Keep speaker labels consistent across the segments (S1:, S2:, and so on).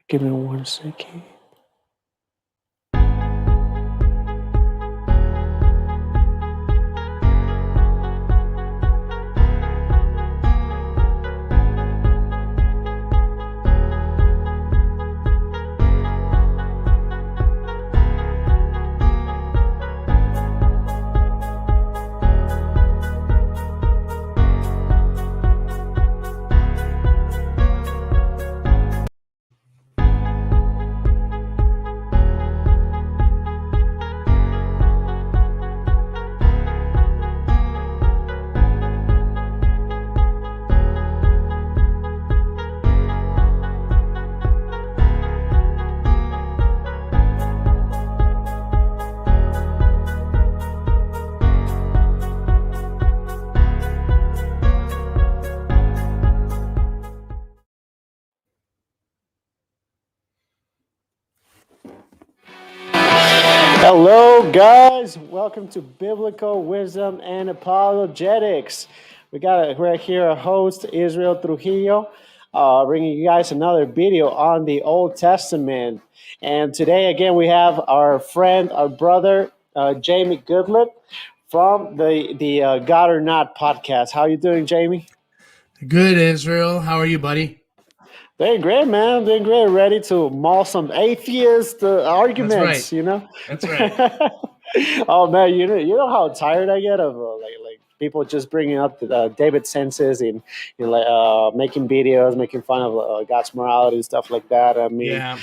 S1: Give me 1 second. Hello, guys. Welcome to Biblical Wisdom and Apologetics. We got right here a host, Israel Trujillo, bringing you guys another video on the Old Testament. And today, again, we have our friend, our brother, Jamie Goodlet from the God or Not podcast. How you doing, Jamie?
S2: Good, Israel. How are you, buddy?
S1: Doing great, man. Doing great. Ready to maul some atheist arguments,
S2: That's right.
S1: you know?
S2: That's right.
S1: Oh man, you know how tired I get of like people just bringing up David senses and making videos, making fun of God's morality and stuff like that. I mean,
S2: Yeah.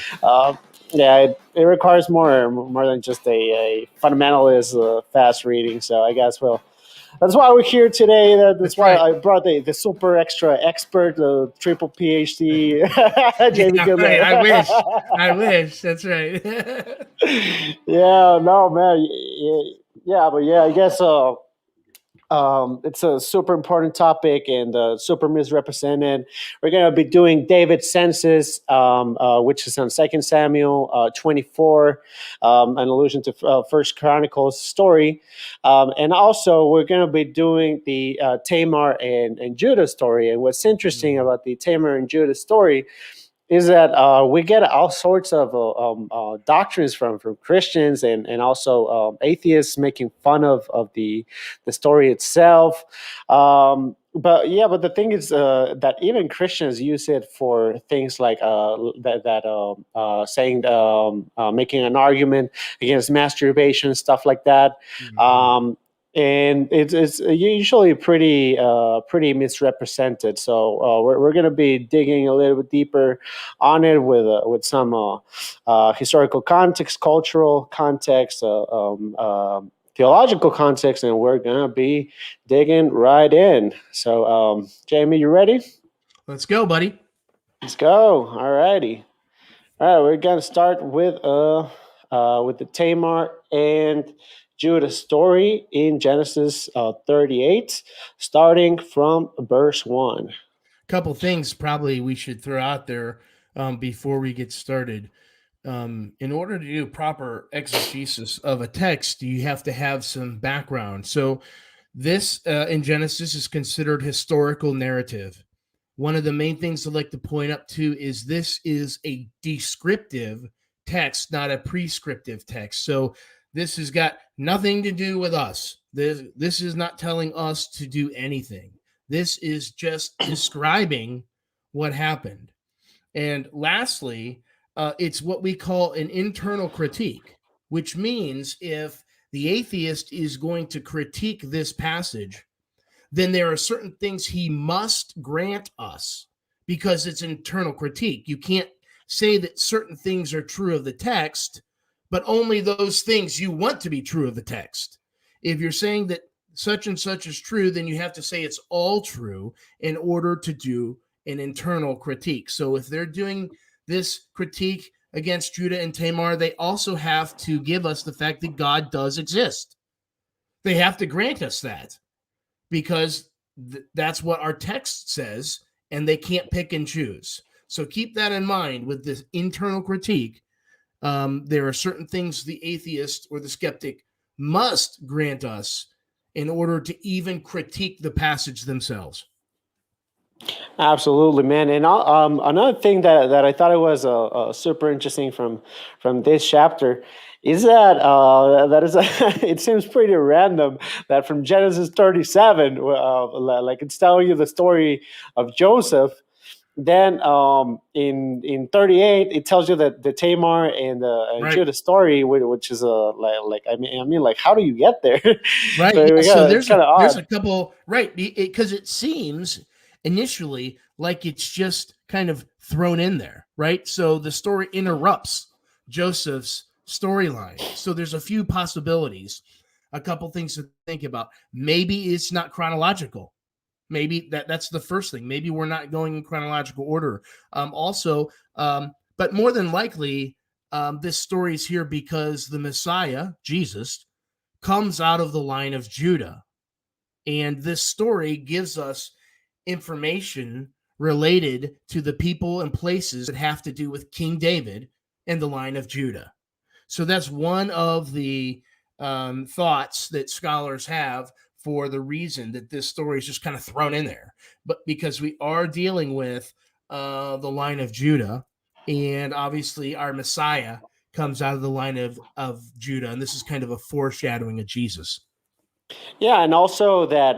S1: yeah, it requires more than just a fundamentalist fast reading. So I guess that's why we're here today. That's why
S2: right.
S1: I brought the super extra expert, the triple PhD, Jamie
S2: Yeah,
S1: Goodlet.
S2: right. I wish. That's right.
S1: Yeah, no, man. Yeah, but yeah, I guess it's a super important topic and super misrepresented. We're going to be doing David's census, which is on 2 Samuel 24, an allusion to First Chronicles story. And also, we're going to be doing the Tamar and Judah story. And what's interesting about the Tamar and Judah story is that we get all sorts of doctrines from Christians and also atheists making fun of the story itself. But the thing is that even Christians use it for things like saying making an argument against masturbation, stuff like that. And it's usually pretty misrepresented. So we're going to be digging a little bit deeper on it with some historical context, cultural context, theological context, and we're going to be digging right in. So, Jamie, you ready?
S2: Let's go, buddy.
S1: Let's go. All righty. All right, we're going to start with the Tamar and Judah story in Genesis 38, starting from verse 1.
S2: A couple things probably we should throw out there before we get started. In order to do proper exegesis of a text, you have to have some background. So this in Genesis is considered historical narrative. One of the main things I'd like to point up to is this is a descriptive text, not a prescriptive text. So this has got nothing to do with us. This is not telling us to do anything. This is just describing what happened. And lastly, it's what we call an internal critique, which means if the atheist is going to critique this passage, then there are certain things he must grant us because it's internal critique. You can't say that certain things are true of the text, but only those things you want to be true of the text. If you're saying that such and such is true, then you have to say it's all true in order to do an internal critique. So if they're doing this critique against Judah and Tamar, they also have to give us the fact that God does exist. They have to grant us that because that's what our text says, and they can't pick and choose. So keep that in mind with this internal critique. There are certain things the atheist or the skeptic must grant us in order to even critique the passage themselves.
S1: Absolutely, man. And another thing that I thought it was super interesting from this chapter is that that is it seems pretty random that from Genesis 37, like it's telling you the story of Joseph. Then in 38, it tells you that the Tamar and
S2: Right.
S1: Judah story, which is like I mean like how do you get there?
S2: Right.
S1: So
S2: Yeah. So
S1: it's kind of
S2: there's a
S1: odd.
S2: couple, right, because it seems initially like it's just kind of thrown in there, right? So the story interrupts Joseph's storyline. So there's a few possibilities, a couple things to think about. Maybe it's not chronological. Maybe that's the first thing. Maybe we're not going in chronological order. Also, but more than likely, this story is here because the Messiah, Jesus, comes out of the line of Judah. And this story gives us information related to the people and places that have to do with King David and the line of Judah. So that's one of the thoughts that scholars have for the reason that this story is just kind of thrown in there. But because we are dealing with the line of Judah, and obviously our Messiah comes out of the line of Judah, and this is kind of a foreshadowing of Jesus.
S1: Yeah, and also that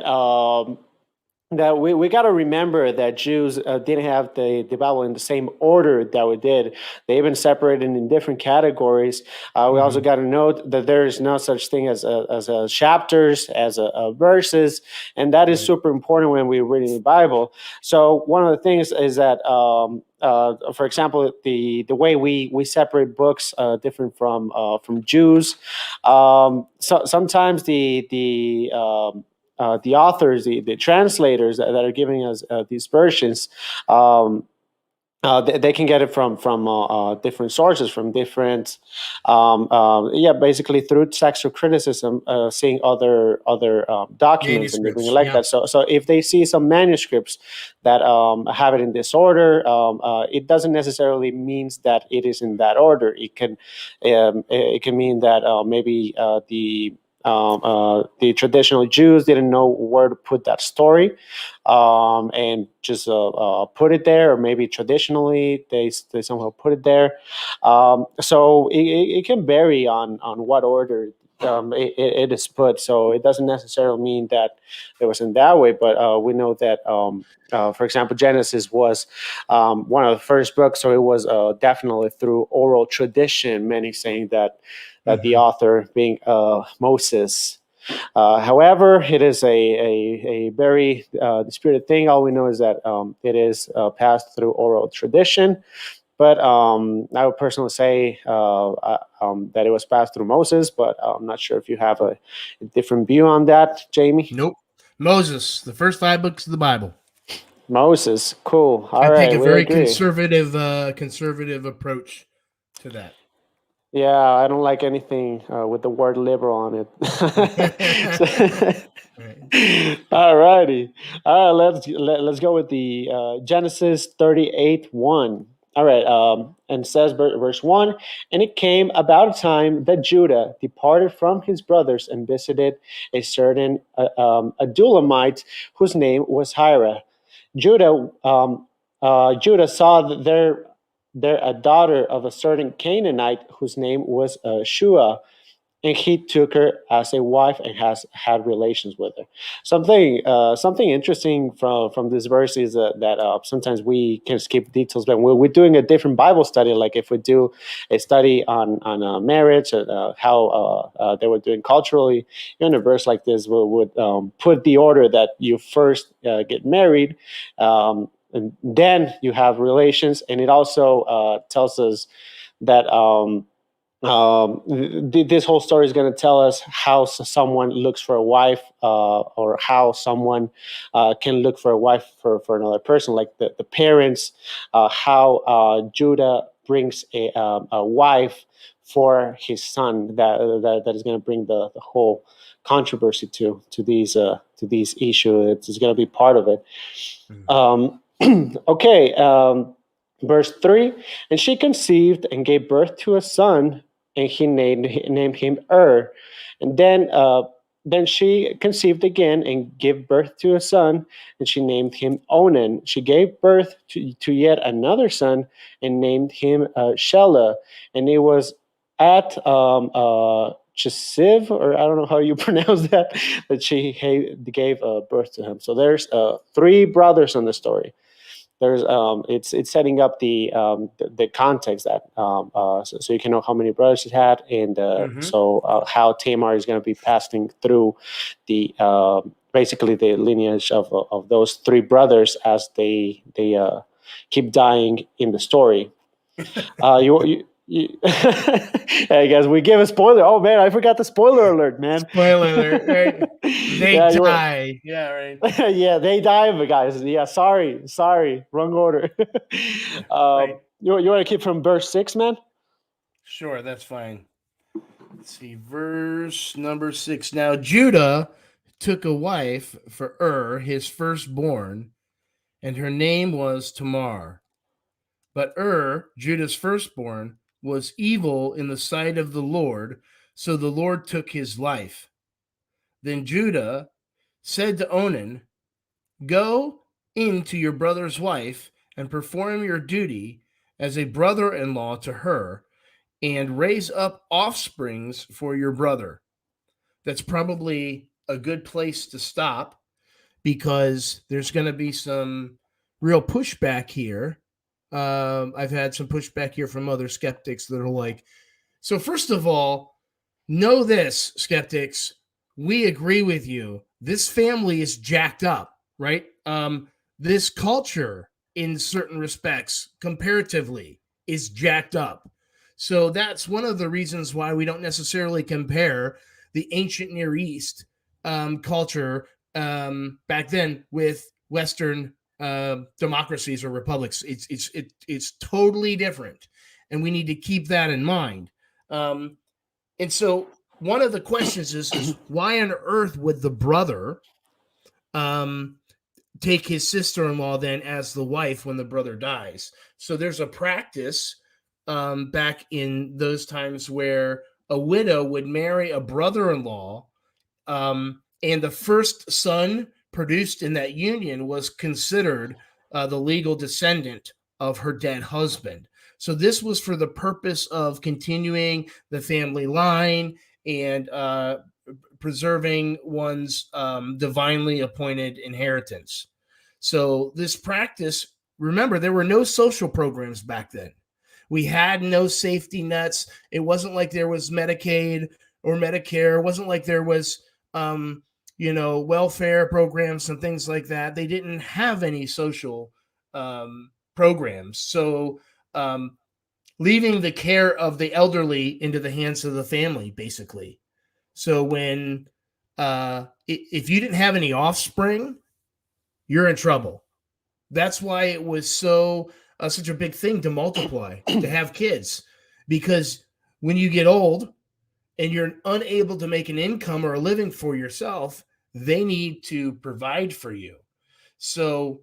S1: we got to remember that Jews didn't have the Bible in the same order that we did. They've been separated in different categories. We also
S2: Mm-hmm.
S1: got to note that there is no such thing as chapters, as verses, and that is
S2: Right.
S1: super important when we're reading the Bible. So one of the things is that, for example, the way we separate books different from Jews. So sometimes the authors, the translators that are giving us these versions, um, they can get it from different sources, from different, yeah, basically through textual criticism, seeing other documents, and they bring it
S2: Manuscripts.
S1: like
S2: Yeah.
S1: that. So if they see some manuscripts that have it in this order, it doesn't necessarily means that it is in that order. It can mean that maybe the traditional Jews didn't know where to put that story, and just put it there, or maybe traditionally they somehow put it there. So it can vary on what order it is put. So it doesn't necessarily mean that it was in that way, but we know that. For example, Genesis was one of the first books, so it was definitely through oral tradition. Many saying that the
S2: Mm-hmm.
S1: author being Moses. However, it is a very disputed thing. All we know is that it is passed through oral tradition. But I would personally say that it was passed through Moses, but I'm not sure if you have a different view on that, Jamie.
S2: Nope. Moses, the first 5 books of the Bible.
S1: Moses, cool.
S2: I
S1: All
S2: take
S1: right,
S2: a
S1: we
S2: very
S1: agree.
S2: conservative approach to that.
S1: Yeah, I don't like anything with the word liberal on it.
S2: Right.
S1: All righty. All right, let's go with the Genesis 38:1. All right, and it says verse 1, and it came about a time that Judah departed from his brothers and visited a certain Adulamite whose name was Hira. Judah saw that there a daughter of a certain Canaanite whose name was Shua, and he took her as a wife and has had relations with her. Something interesting from this verse is that sometimes we can skip details, but when we're doing a different Bible study, like if we do a study on marriage and how they were doing culturally, in a verse like this, we would put the order that you first get married. And then you have relations, and it also tells us that this whole story is going to tell us how someone looks for a wife, or how someone can look for a wife for another person, like the parents, how Judah brings a wife for his son, that is going to bring the whole controversy to these issues. It's going to be part of it.
S2: Mhm.
S1: Okay, verse 3, and she conceived and gave birth to a son, and he named him And then then she conceived again and gave birth to a son, and she named him Onan. She gave birth to yet another son and named him Shelah. And it was at Chesiv, or I don't know how you pronounce that she gave birth to him. So there's three brothers in the story. There's it's setting up the context that so you can know how many brothers he had, and how Tamar is going to be passing through the basically the lineage of those three brothers as they keep dying in the story. Hey guys, we give a spoiler. Oh man, I forgot the spoiler alert, man.
S2: Spoiler alert, right? They die. Yeah, right.
S1: Yeah, they die, but guys. Yeah, sorry, wrong order.
S2: Right.
S1: You want to keep from verse 6, man?
S2: Sure, that's fine. Let's see, verse number 6. Now Judah took a wife for his firstborn, and her name was Tamar. But Judah's firstborn, was evil in the sight of the Lord, so the Lord took his life. Then Judah said to Onan, "Go in to your brother's wife and perform your duty as a brother-in-law to her, and raise up offsprings for your brother." That's probably a good place to stop, because there's going to be some real pushback here. I've had some pushback here from other skeptics that are like, so first of all, know this, skeptics, we agree with you. This family is jacked up, right? This culture, in certain respects, comparatively, is jacked up. So that's one of the reasons why we don't necessarily compare the ancient Near East culture back then with Western democracies or republics. It's totally different, and we need to keep that in mind. And so one of the questions is why on earth would the brother take his sister-in-law then as the wife when the brother dies? So there's a practice back in those times where a widow would marry a brother-in-law, and the first son produced in that union was considered the legal descendant of her dead husband. So this was for the purpose of continuing the family line and preserving one's divinely appointed inheritance. So this practice, remember, there were no social programs back then. We had no safety nets. It wasn't like there was Medicaid or Medicare. It wasn't like there was welfare programs and things like that. They didn't have any social programs. So leaving the care of the elderly into the hands of the family, basically. So when if you didn't have any offspring, you're in trouble. That's why it was such a big thing to multiply, to have kids, because when you get old and you're unable to make an income or a living for yourself, they need to provide for you. So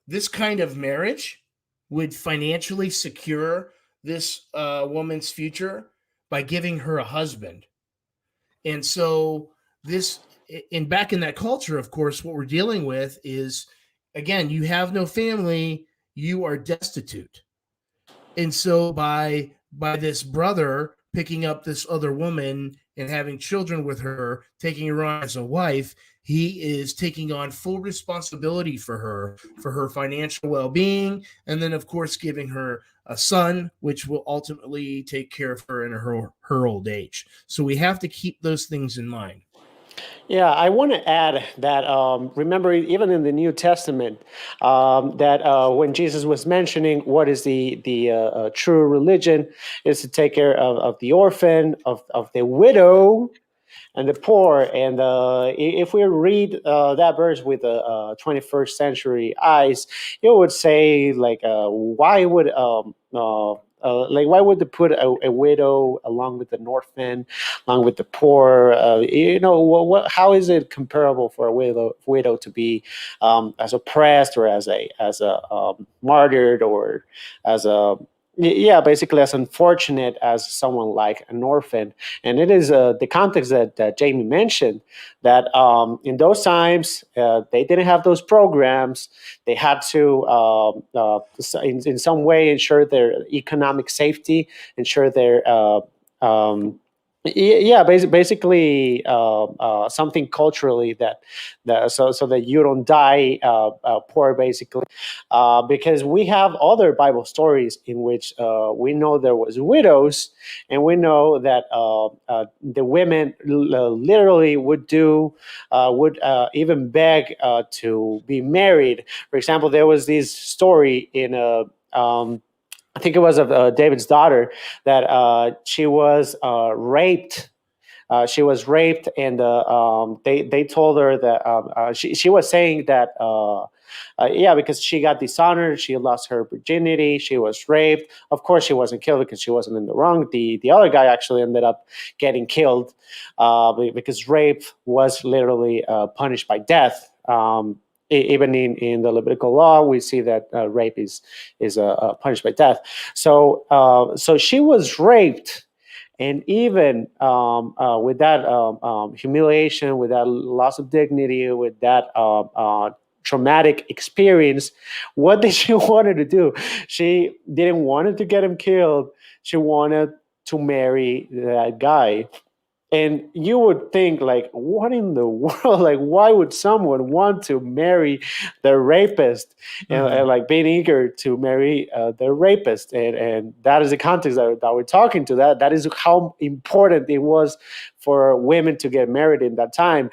S2: this kind of marriage would financially secure this woman's future by giving her a husband. And so back in that culture, of course, what we're dealing with is, again, you have no family, you are destitute. And so by this brother picking up this other woman and having children with her, taking her on as a wife, he is taking on full responsibility for her financial well-being, and then, of course, giving her a son, which will ultimately take care of her in her old age. So we have to keep those things in mind.
S1: Yeah, I want to add that remember, even in the New Testament, that when Jesus was mentioning what is the true religion, is to take care of the orphan, of the widow, and the poor. And if we read that verse with 21st century eyes, it would say like, why would why would they put a widow along with an orphan, along with the poor? How is it comparable for a widow to be as oppressed, or as a martyred, or as a Yeah, basically as unfortunate as someone like an orphan. And it is the context that Jamie mentioned, that in those times they didn't have those programs. They had to in some way ensure their economic safety, ensure their yeah, basically something culturally that so that you don't die poor, basically, because we have other Bible stories in which we know there was widows, and we know that the women literally would even beg to be married. For example, there was this story in a. I think it was of David's daughter that she was raped, and they told her that she was saying that yeah, because she got dishonored, she lost her virginity, she was raped. Of course, she wasn't killed because she wasn't in the wrong. The other guy actually ended up getting killed because rape was literally punished by death. Even in the Levitical law, we see that rape is punished by death. So she was raped, and even with that humiliation, with that loss of dignity, with that traumatic experience, what did she wanted to do? She didn't want to get him killed. She wanted to marry that guy. And you would think, like, what in the world? Like, why would someone want to marry the rapist, and like being eager to marry the rapist? And that is the context that we're talking to. That is how important it was for women to get married in that time.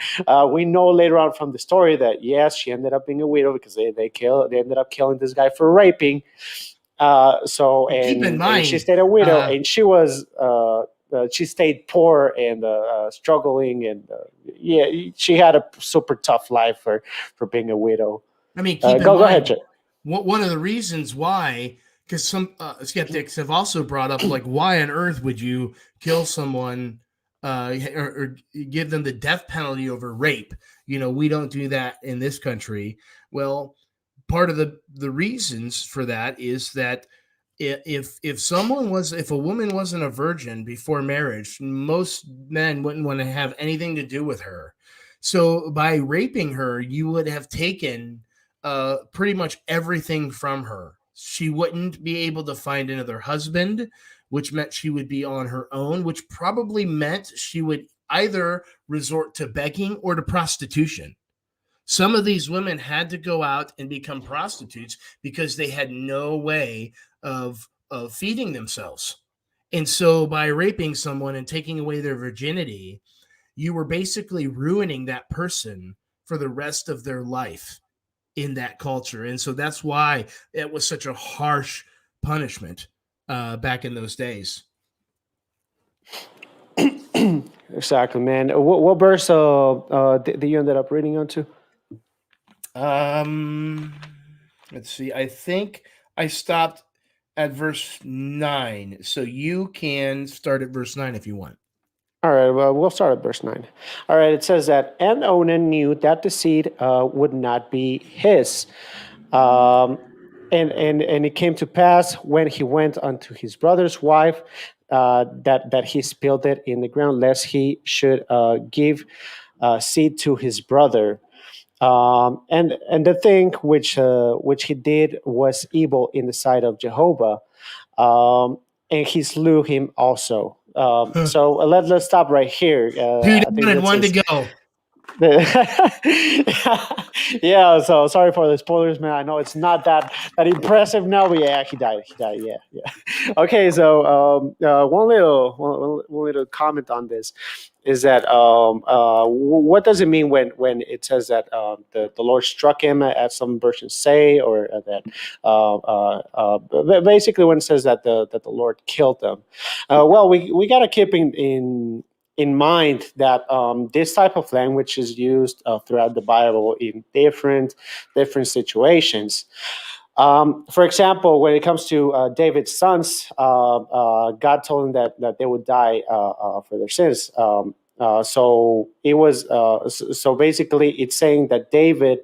S1: We know later on from the story that yes, she ended up being a widow because they ended up killing this guy for raping. So
S2: Keep in
S1: and she
S2: mind,
S1: stayed a widow,
S2: uh,
S1: and she stayed poor and struggling, and yeah, she had a super tough life for being a widow.
S2: I mean, keep in
S1: Go ahead,
S2: mind
S1: Jay.
S2: one of the reasons why, because some skeptics have also brought up, like, why on earth would you kill someone or give them the death penalty over rape? We don't do that in this country. Well, part of the reasons for that is that if a woman wasn't a virgin before marriage, most men wouldn't want to have anything to do with her. So by raping her, you would have taken pretty much everything from her. She wouldn't be able to find another husband, which meant she would be on her own, which probably meant she would either resort to begging or to prostitution. Some of these women had to go out and become prostitutes because they had no way of feeding themselves. And so by raping someone and taking away their virginity, you were basically ruining that person for the rest of their life in that culture. And so that's why it was such a harsh punishment back in those days.
S1: Exactly, man. What verse did you ended up reading onto?
S2: Um, let's see. I think I stopped at verse 9. So you can start at verse 9 if you want.
S1: All right, well, we'll start at verse 9. All right, it says that, and Onan knew that the seed would not be his. Um, and it came to pass when he went unto his brother's wife that he spilled it in the ground, lest he should give seed to his brother. And the thing which he did was evil in the sight of Jehovah, um, and he slew him also. So let's stop right here.
S2: Two
S1: I
S2: down
S1: think
S2: and
S1: this
S2: one to
S1: is
S2: go.
S1: yeah. So sorry for the spoilers, man. I know it's not that impressive now, but yeah, he died. He died. Yeah, yeah. Okay, so one little comment on this is that what does it mean when it says that the Lord struck him, as some versions say, or that basically when it says that the Lord killed them? Well, we gotta keep in mind that this type of language is used throughout the Bible in different situations. For example, when it comes to David's sons, God told them that they would die for their sins. So it was so basically it's saying that David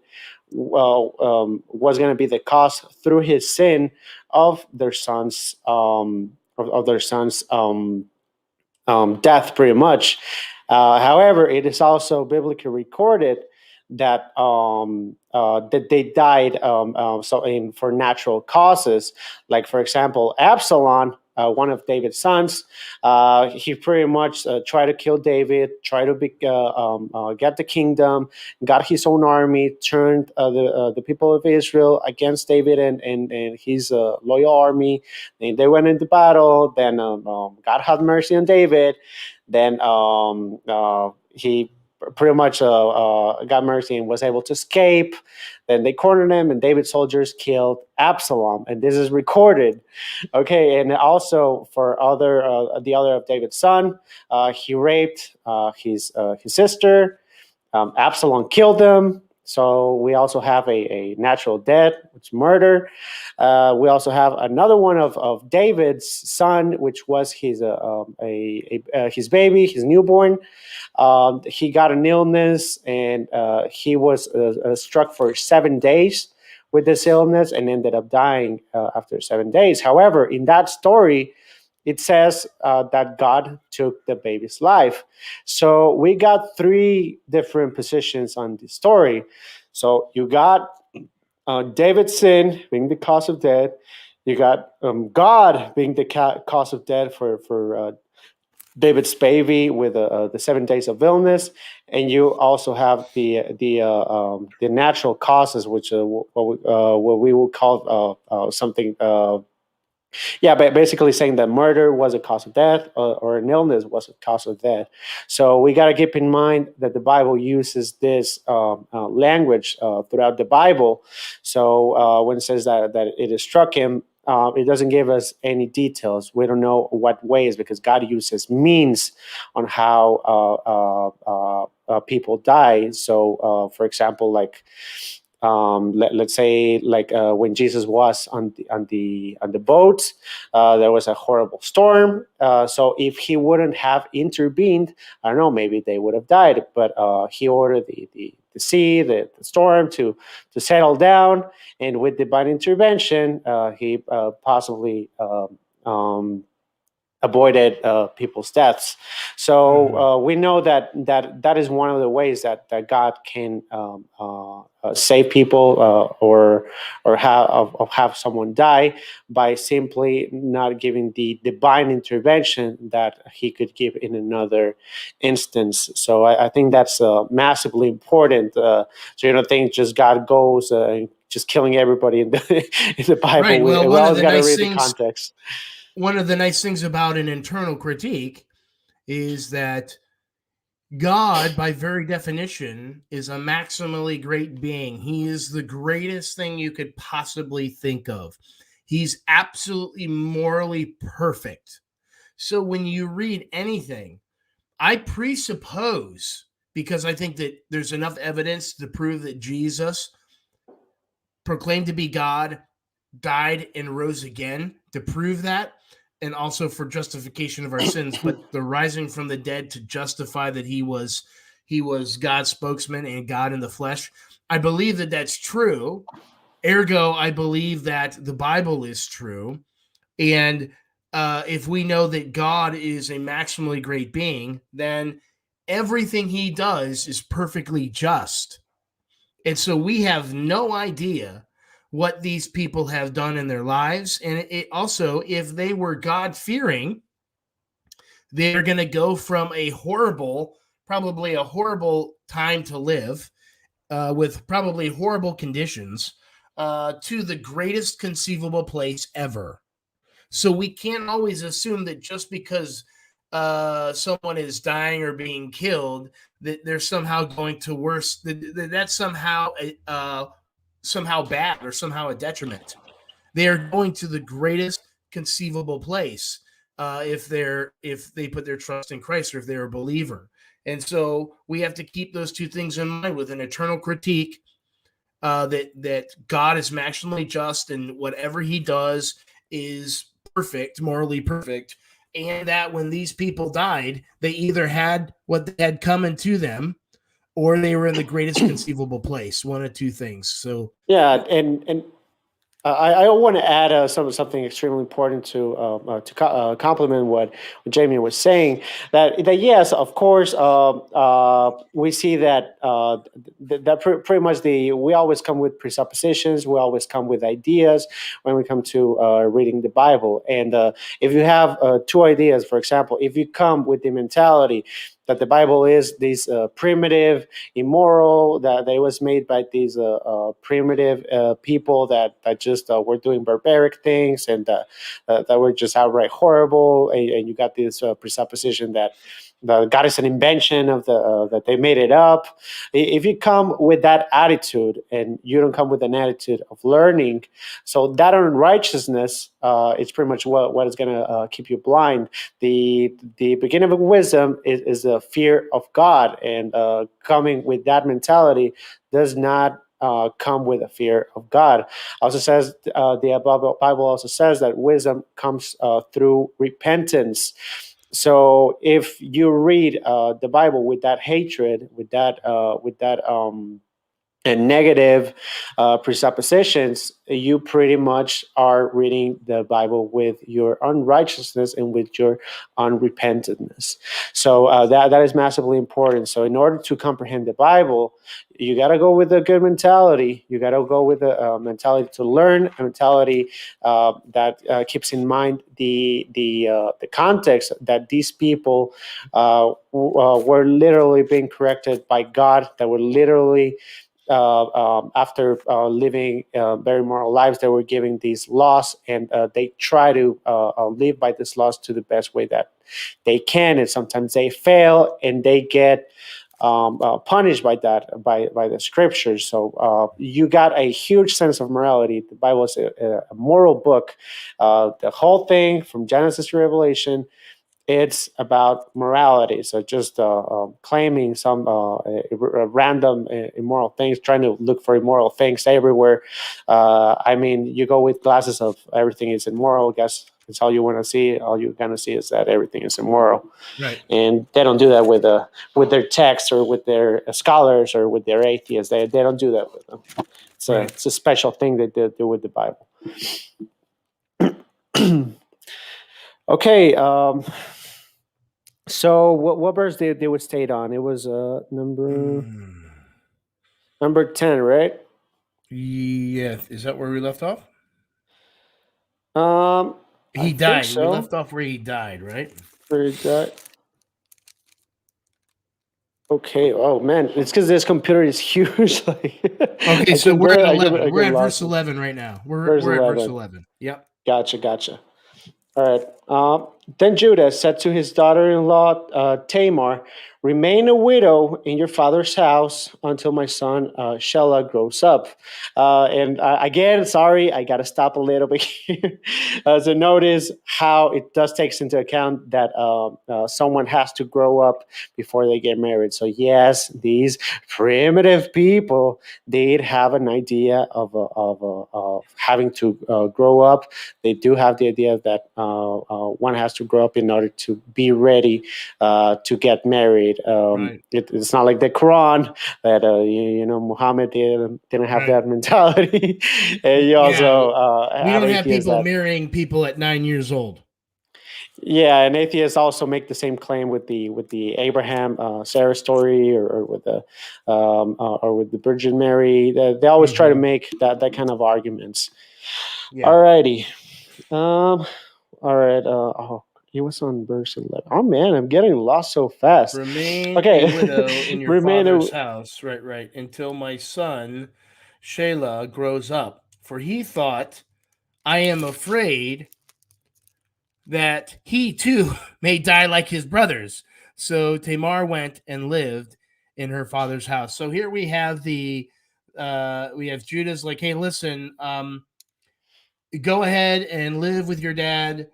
S1: was going to be the cause through his sin of their son's death, pretty much. However, it is also biblically recorded that they died for natural causes. Like, for example, Absalom, one of David's sons, he pretty much tried to kill David, tried to get the kingdom, got his own army, turned the people of Israel against David and his loyal army. And they went into battle. Then God had mercy on David. Then he pretty much got mercy and was able to escape. Then they cornered him, and David's soldiers killed Absalom, and this is recorded. Okay, and also for the other of David's son, he raped his sister. Absalom killed them. So we also have a natural death, which is murder. We also have another one of David's son, which was his baby, his newborn. He got an illness, and he was struck for 7 days with this illness and ended up dying after 7 days. However, in that story, it says that God took the baby's life. So we got 3 different positions on the story. So you got David's sin being the cause of death. You got God being the cause of death for David's baby with the 7 days of illness, and you also have the natural causes, which what we will call something. But basically saying that murder was a cause of death or an illness was a cause of death. So we got to keep in mind that the Bible uses this language throughout the Bible. So when it says that it has struck him, it doesn't give us any details. We don't know what ways, because God uses means on how people die. So, for example, like let's say, like when Jesus was on the boat, there was a horrible storm. So if he wouldn't have intervened, I don't know, maybe they would have died. But he ordered the sea, the storm to settle down, and with divine intervention, he possibly avoided people's deaths. So we know that is one of the ways that God can save people or have someone die, by simply not giving the divine intervention that he could give in another instance. So I think that's massively important. So you don't think just God goes just killing everybody in the Bible.
S2: Right. Well,
S1: we always got to read the context.
S2: One of the nice things about an internal critique is that God, by very definition, is a maximally great being. He is the greatest thing you could possibly think of. He's absolutely morally perfect. So when you read anything, I presuppose, because I think that there's enough evidence to prove that Jesus, proclaimed to be God, died and rose again to prove that, and also for justification of our sins, but the rising from the dead to justify that he was God's spokesman and God in the flesh. I believe that that's true. Ergo, I believe that the Bible is true. And if we know that God is a maximally great being, then everything he does is perfectly just. And so we have no idea what these people have done in their lives. And it also, if they were God-fearing, they're going to go from probably a horrible time to live with probably horrible conditions to the greatest conceivable place ever. So we can't always assume that just because someone is dying or being killed, that they're somehow going to worse. That's somehow bad or somehow a detriment. They are going to the greatest conceivable place if they put their trust in Christ, or if they're a believer. And so we have to keep those two things in mind with an eternal critique that God is maximally just and whatever he does is perfect, morally perfect, and that when these people died, they either had what had come into them or they were in the greatest conceivable place. One of two things. So
S1: Yeah, and I want to add something extremely important to complement what Jamie was saying. That yes, of course, we see that pretty much we always come with presuppositions. We always come with ideas when we come to reading the Bible. And if you have two ideas, for example, if you come with the mentality that the Bible is this primitive, immoral, that it was made by these primitive people that just were doing barbaric things, and that were just outright horrible, and you got this presupposition that God is an invention of that they made it up. If you come with that attitude and you don't come with an attitude of learning, so that unrighteousness is pretty much what is going to keep you blind. The beginning of wisdom is a fear of God, and coming with that mentality does not come with a fear of God. Also says the Bible also says that wisdom comes through repentance. So if you read the Bible with that hatred, with that and negative presuppositions, you pretty much are reading the Bible with your unrighteousness and with your unrepentantness. So that is massively important. So in order to comprehend the Bible, you got to go with a good mentality. You got to go with a mentality to learn, a mentality that keeps in mind the context that these people were literally being corrected by God, that were literally after living very moral lives, they were giving these laws, and they try to live by these laws to the best way that they can. And sometimes they fail, and they get punished by that, by the scriptures. So you got a huge sense of morality. The Bible is a moral book. The whole thing from Genesis to Revelation, it's about morality. So just claiming some random immoral things, trying to look for immoral things everywhere. I mean, you go with glasses of everything is immoral. I guess it's all you want to see. All you're gonna see is that everything is immoral,
S2: right.
S1: and they don't do that with their texts or with their scholars or with their atheists. They don't do that with them.
S2: Right.
S1: It's a special thing that they do with the Bible. Okay. So what verse they would stayed on? It was number 10, right?
S2: Yeah. Is that where we left off?
S1: I
S2: He
S1: think
S2: died. We
S1: so.
S2: left off where he died, right?
S1: Where is that? Okay. Oh man, it's because this computer is huge. Like
S2: Okay,
S1: I
S2: so
S1: can
S2: we're at
S1: barely,
S2: 11.
S1: I
S2: We're
S1: get
S2: at verse
S1: lost.
S2: 11 right now.
S1: Verse
S2: We're at verse
S1: 11.
S2: 11. Yep.
S1: Gotcha. All right. Then Judah said to his daughter-in-law Tamar, "Remain a widow in your father's house until my son Shelah grows up." And again, sorry, I got to stop a little bit here. So notice how it does takes into account that someone has to grow up before they get married. So yes, these primitive people did have an idea of having to grow up. They do have the idea that one has to grow up in order to be ready to get married.
S2: Right.
S1: It's not like the Quran that Muhammad didn't have
S2: Right.
S1: that mentality. And you
S2: Yeah.
S1: also
S2: We
S1: have
S2: don't have
S1: atheists
S2: people
S1: that,
S2: marrying people at 9 years old.
S1: yeah, and atheists also make the same claim with the Abraham Sarah story, or with the Virgin Mary. They always try to
S2: Mm-hmm.
S1: make that kind of arguments.
S2: Yeah.
S1: Alrighty. Um, all right. Oh, he was on verse 11. Oh man, I'm getting lost so fast.
S2: Remain a widow
S1: Okay,
S2: in your
S1: remain a.
S2: father's house. Right, right. Until my son, Shelah, grows up. For he thought, I am afraid that he too may die like his brothers. So Tamar went and lived in her father's house. So here we have we have Judah's like, hey, listen, go ahead and live with your dad.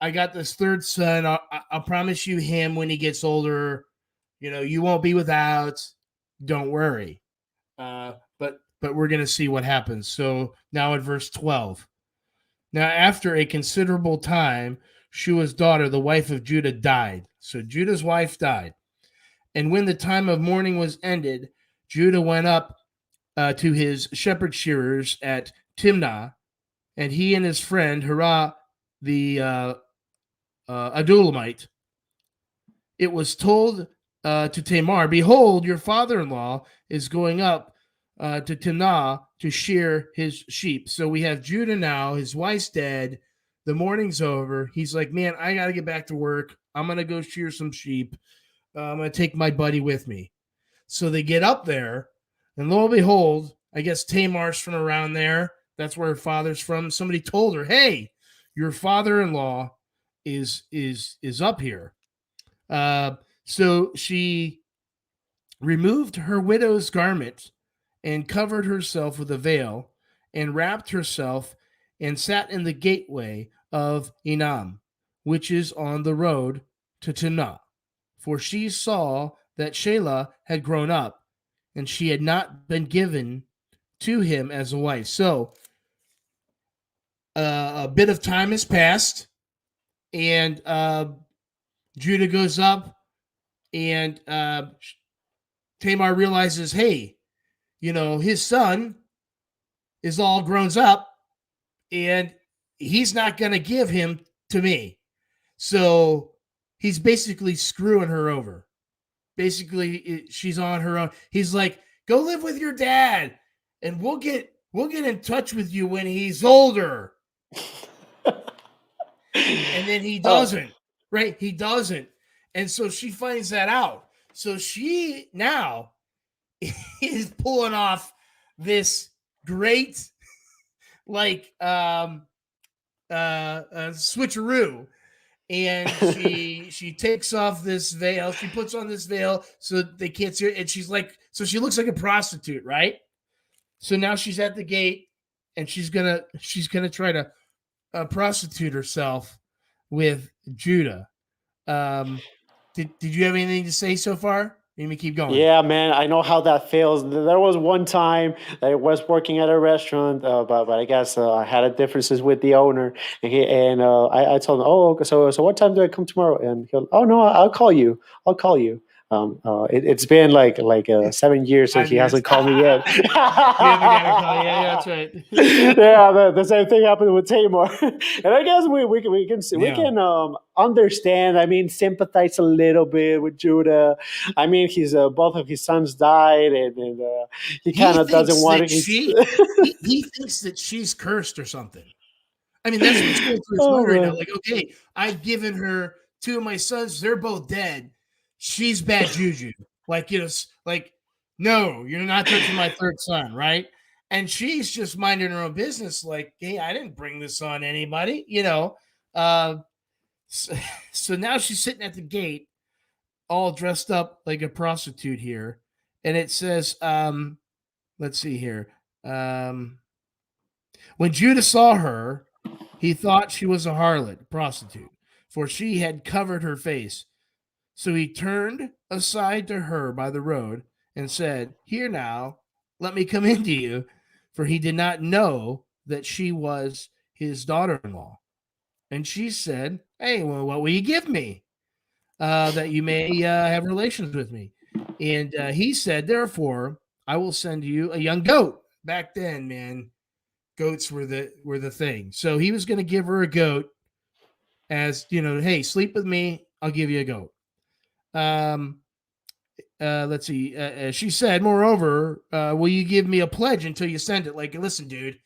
S2: I got this third son. I'll promise you him when he gets older. You know, you won't be without. Don't worry. But we're gonna see what happens. So now at verse 12. Now after a considerable time, Shua's daughter, the wife of Judah, died. So Judah's wife died, And when the time of mourning was ended, Judah went up to his shepherd shearers at Timnah, and he and his friend Hirah the Adulamite. It was told to Tamar, "Behold, your father-in-law is going up to Timnah to shear his sheep." So we have Judah now. His wife's dead. The mourning's over. He's like, "Man, I got to get back to work. I'm gonna go shear some sheep. I'm gonna take my buddy with me." So they get up there, and lo and behold, I guess Tamar's from around there. That's where her father's from. Somebody told her, "Hey, your father-in-law is up here." So she removed her widow's garment and covered herself with a veil and wrapped herself and sat in the gateway of Enam, which is on the road to Timnah. For she saw that Shelah had grown up and she had not been given to him as a wife. So a bit of time has passed, and Judah goes up, and Tamar realizes, hey, his son is all grown up, and he's not going to give him to me. So he's basically screwing her over. Basically, she's on her own. He's like, go live with your dad, and we'll get in touch with you when he's older. And then he doesn't, right? He doesn't. And so she finds that out. So she now is pulling off this great, like, switcheroo. And she takes off this veil. She puts on this veil so they can't see her. And she's like, so she looks like a prostitute, right? So now she's at the gate, and she's gonna try to prostitute herself with Judah. Did you have anything to say so far? Let me keep going.
S1: Yeah, man, I know how that feels. There was one time I was working at a restaurant, but I guess I had a differences with the owner, and I told him, "Oh, okay, so what time do I come tomorrow?" And he'll, "Oh no, I'll call you. I'll call you." It's been like 7 years since
S2: 5
S1: he
S2: years.
S1: hasn't called me yet.
S2: You haven't got a call. Yeah, that's right.
S1: Yeah, the same thing happened with Tamar, and I guess we
S2: Yeah.
S1: can understand. I mean, sympathize a little bit with Judah. I mean, he's both of his sons died, and he
S2: He
S1: kind of doesn't
S2: thinks
S1: want
S2: that
S1: to. He's,
S2: he thinks that she's cursed or something. I mean, that's what's going through his
S1: oh
S2: mind right now.
S1: man.
S2: Like, okay, I've given her two of my sons; they're both dead. She's bad juju. Like, like, no, you're not touching my third son, right? And she's just minding her own business. Like, hey, I didn't bring this on anybody. Uh, so now she's sitting at the gate, all dressed up like a prostitute here, and it says, let's see here. When Judah saw her, he thought she was a harlot, prostitute, for she had covered her face. So he turned aside to her by the road and said, "Here now, let me come into you," for he did not know that she was his daughter in law. And she said, "Hey, well, what will you give me that you may have relations with me?" And he said, "Therefore, I will send you a young goat." Back then, man, goats were the thing. So he was going to give her a goat as, hey, sleep with me, I'll give you a goat. Let's see. She said, "Moreover, will you give me a pledge until you send it?" Like, listen, dude,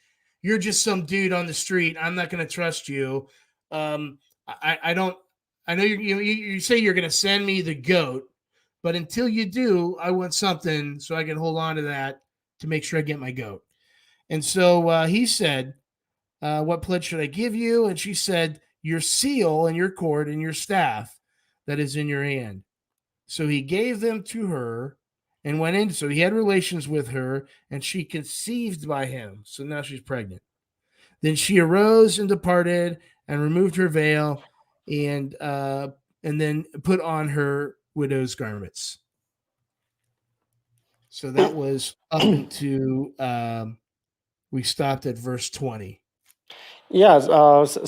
S2: you're just some dude on the street. I'm not going to trust you. I don't. I know you say you're going to send me the goat, but until you do, I want something so I can hold on to that to make sure I get my goat. And so he said, "What pledge should I give you?" And she said, "Your seal and your cord and your staff that is in your hand." So he gave them to her and went in. So he had relations with her, and she conceived by him. So now she's pregnant. Then she arose and departed and removed her veil and then put on her widow's garments. So that was up into we stopped at verse 20.
S1: Yes,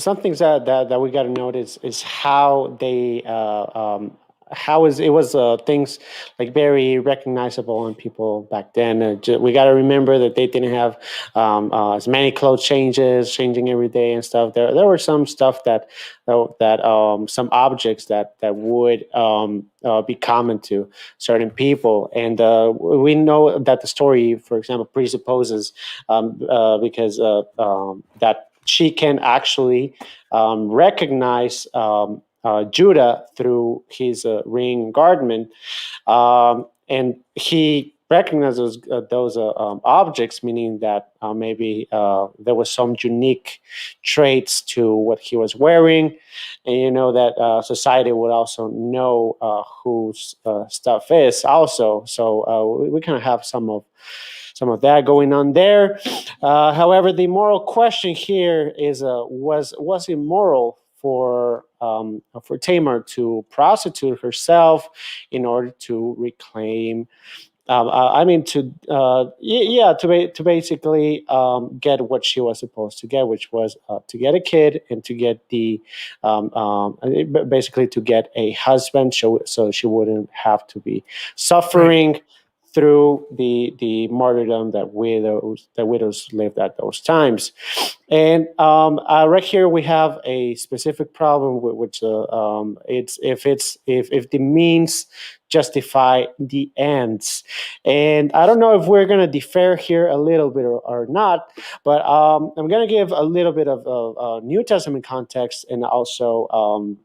S1: some things that we got to notice is how they how is it was things like very recognizable in people back then. We got to remember that they didn't have as many clothes changing every day and stuff. There were some stuff that some objects that would be common to certain people, and we know that the story, for example, presupposes because that she can actually recognize Judah through his ring garment, and he recognizes those objects, meaning that maybe there was some unique traits to what he was wearing, and you know that society would also know whose stuff is also. So we kind of have some of that going on there. However, the moral question here is: was it moral for Tamar to prostitute herself in order to reclaim? I mean, to basically get what she was supposed to get, which was to get a kid and to get basically to get a husband, so she wouldn't have to be
S2: Right.
S1: suffering through the martyrdom that widows lived at those times. And right here we have a specific problem with which it's if the means justify the ends. And I don't know if we're going to defer here a little bit or not, but I'm going to give a little bit of New Testament context and also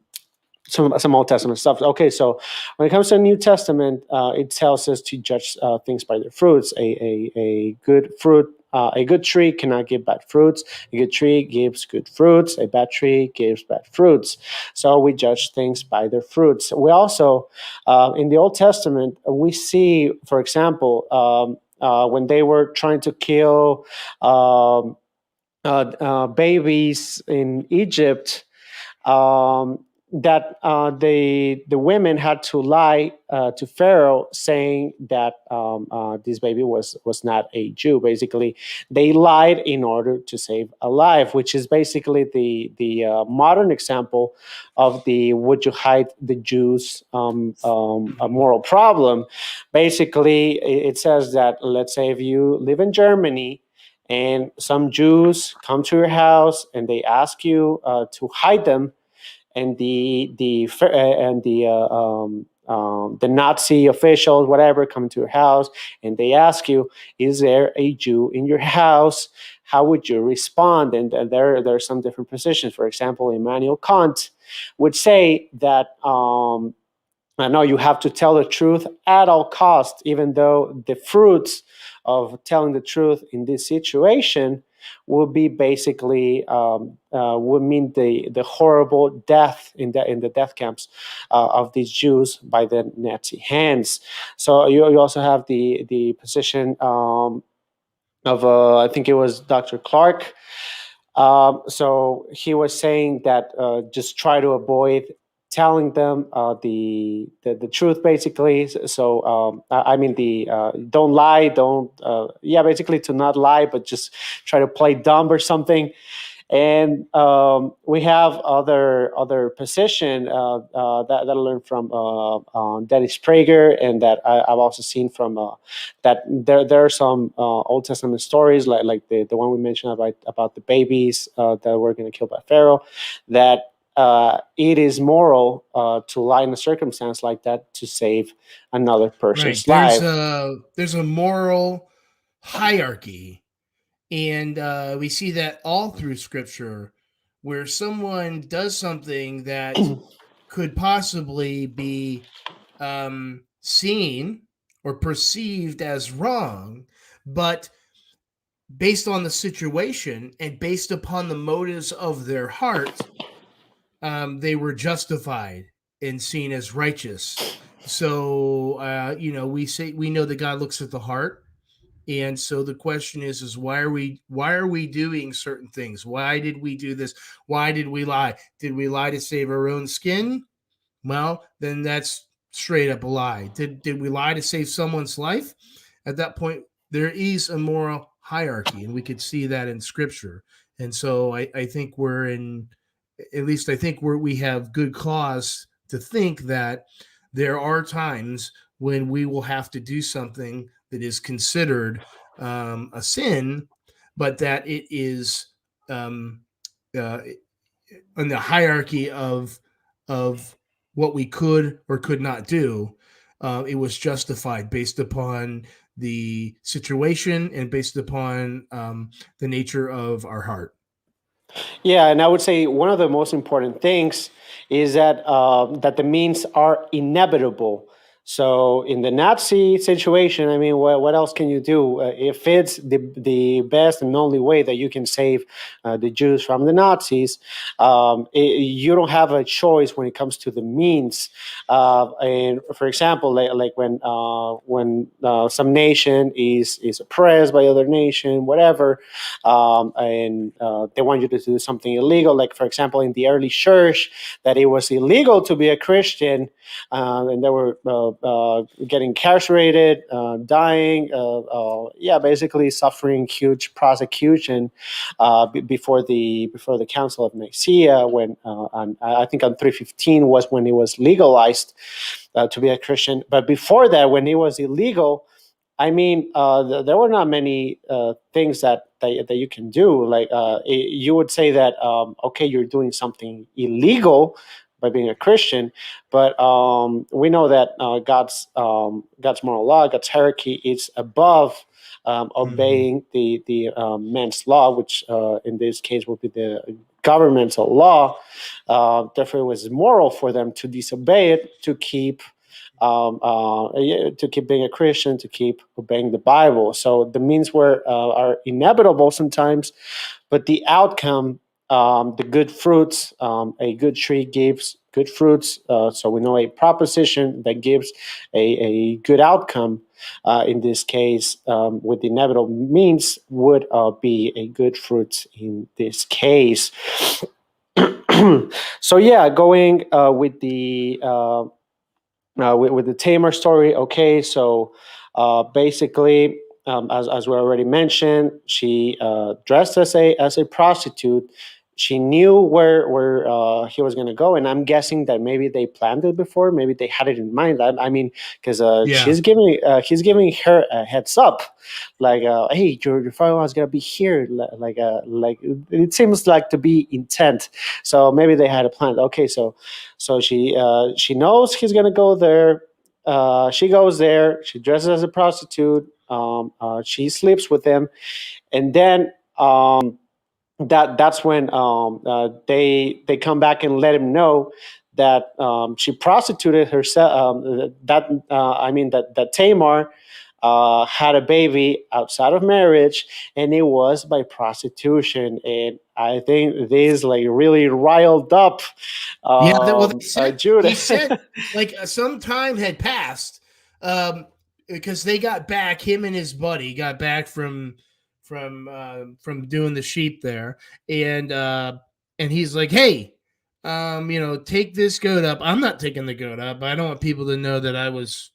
S1: some Old Testament stuff. Okay, so when it comes to the New Testament, it tells us to judge things by their fruits. A good fruit, a good tree cannot give bad fruits. A good tree gives good fruits. A bad tree gives bad fruits. So we judge things by their fruits. We also, in the Old Testament, we see, for example, when they were trying to kill babies in Egypt, that the women had to lie to Pharaoh, saying that this baby was not a Jew. Basically, they lied in order to save a life, which is basically the modern example of the would you hide the Jews a moral problem. Basically, it says that, let's say if you live in Germany and some Jews come to your house and they ask you to hide them, and the Nazi officials, whatever, come to your house and they ask you, "Is there a Jew in your house?" How would you respond? And there are some different positions. For example, Immanuel Kant would say that I know you have to tell the truth at all costs, even though the fruits of telling the truth in this situation would be basically would mean the horrible death in the death camps of these Jews by the Nazi hands. So you also have the position of I think it was Dr. Clark. So he was saying that just try to avoid telling them the truth, basically. So I mean don't lie, don't basically to not lie, but just try to play dumb or something. And we have other position that I learned from Dennis Prager, and that I've also seen from that there are some Old Testament stories like the one we mentioned about the babies that were going to kill by Pharaoh, that it is moral to lie in a circumstance like that to save another
S2: Right.
S1: person's
S2: There's
S1: life.
S2: a moral hierarchy, and we see that all through Scripture, where someone does something that could possibly be seen or perceived as wrong, but based on the situation and based upon the motives of their heart, they were justified and seen as righteous. So we know that God looks at the heart, and so the question is why are we doing certain things? Why did we do this? Why did we lie? Did we lie to save our own skin? Well, then that's straight up a lie. Did we lie to save someone's life? At that point, there is a moral hierarchy, and we could see that in Scripture. And so I think we're in, at least I think we have good cause to think that there are times when we will have to do something that is considered a sin, but that it is um, uh, in the hierarchy of what we could or could not do. It was justified based upon the situation and based upon the nature of our heart.
S1: Yeah, and I would say one of the most important things is that the means are inevitable. So in the Nazi situation, I mean, what else can you do? If it's the best and only way that you can save the Jews from the Nazis, you don't have a choice when it comes to the means. And for example, like when some nation is oppressed by other nation, whatever, and they want you to do something illegal. Like, for example, in the early church, that it was illegal to be a Christian, and they were getting incarcerated, dying, yeah, basically suffering huge prosecution before the Council of Nicaea, when I think on 315 was when it was legalized to be a Christian. But before that, when it was illegal, I mean, there were not many things that you can do. Like you would say that okay, you're doing something illegal by being a Christian, but we know that God's moral law, God's hierarchy, is above obeying the man's law, which in this case would be the governmental law. Therefore, it was moral for them to disobey it to keep being a Christian, to keep obeying the Bible. So the means are inevitable sometimes, but the outcome, the good fruits, a good tree gives good fruits. So we know a proposition that gives a good outcome. In this case, with the inevitable means, would be a good fruit in this case. So yeah, going with the Tamar story. Okay, so basically, as we already mentioned, she dressed as a prostitute. She knew where he was going to go, and I'm guessing that maybe they planned it before. Maybe they had it in mind. I mean, because
S2: Yeah.
S1: he's giving her a heads up, like, hey, your father is gonna be here. Like it seems like to be intent. So maybe they had a plan. Okay, so she knows he's gonna go there. She goes there. She dresses as a prostitute. She sleeps with him, and then that's when they come back and let him know that she prostituted herself. I mean that Tamar had a baby outside of marriage, and it was by prostitution. And I think this like really riled up
S2: Yeah, well, they said
S1: Judah.
S2: he said like some time had passed because they got back. Him and his buddy got back from doing the sheep there, and he's like, "Hey, take this goat up." I'm not taking the goat up. I don't want people to know that I was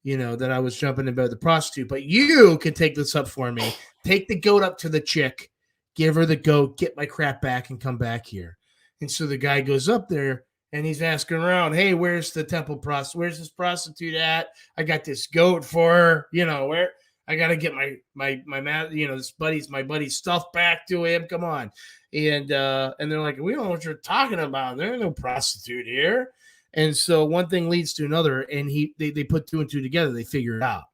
S2: that I was jumping about the prostitute, but you can take this up for me. Take the goat up to the chick, give her the goat, get my crap back, and come back here. And so the guy goes up there and he's asking around, hey, where's the temple prostitute? Where's this prostitute at? I got this goat for her. Where I gotta get my my buddy's stuff back to him. Come on. And they're like, we don't know what you're talking about. There's no prostitute here. And so one thing leads to another, and they put two and two together. They figure it out,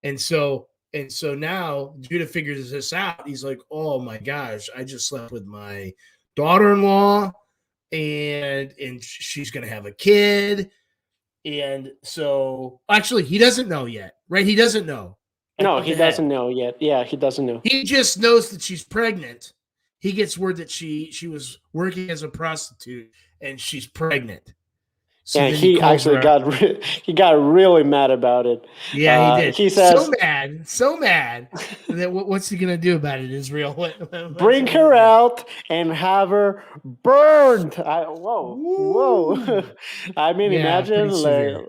S2: and so now Judah figures this out. He's like, "Oh my gosh, I just slept with my daughter-in-law, and she's gonna have a kid." And so, actually, he doesn't know yet, right? He doesn't know.
S1: No, he doesn't know yet. Yeah, he doesn't know.
S2: He just knows that she's pregnant. He gets word that she was working as a prostitute and she's pregnant. So
S1: Yeah,
S2: then
S1: he actually he got really mad about it.
S2: Yeah, he did.
S1: He says,
S2: so mad that what's he gonna do about it? Israel,
S1: bring her out and have her burned. Whoa! I mean,
S2: Yeah,
S1: imagine,
S2: pretty severe.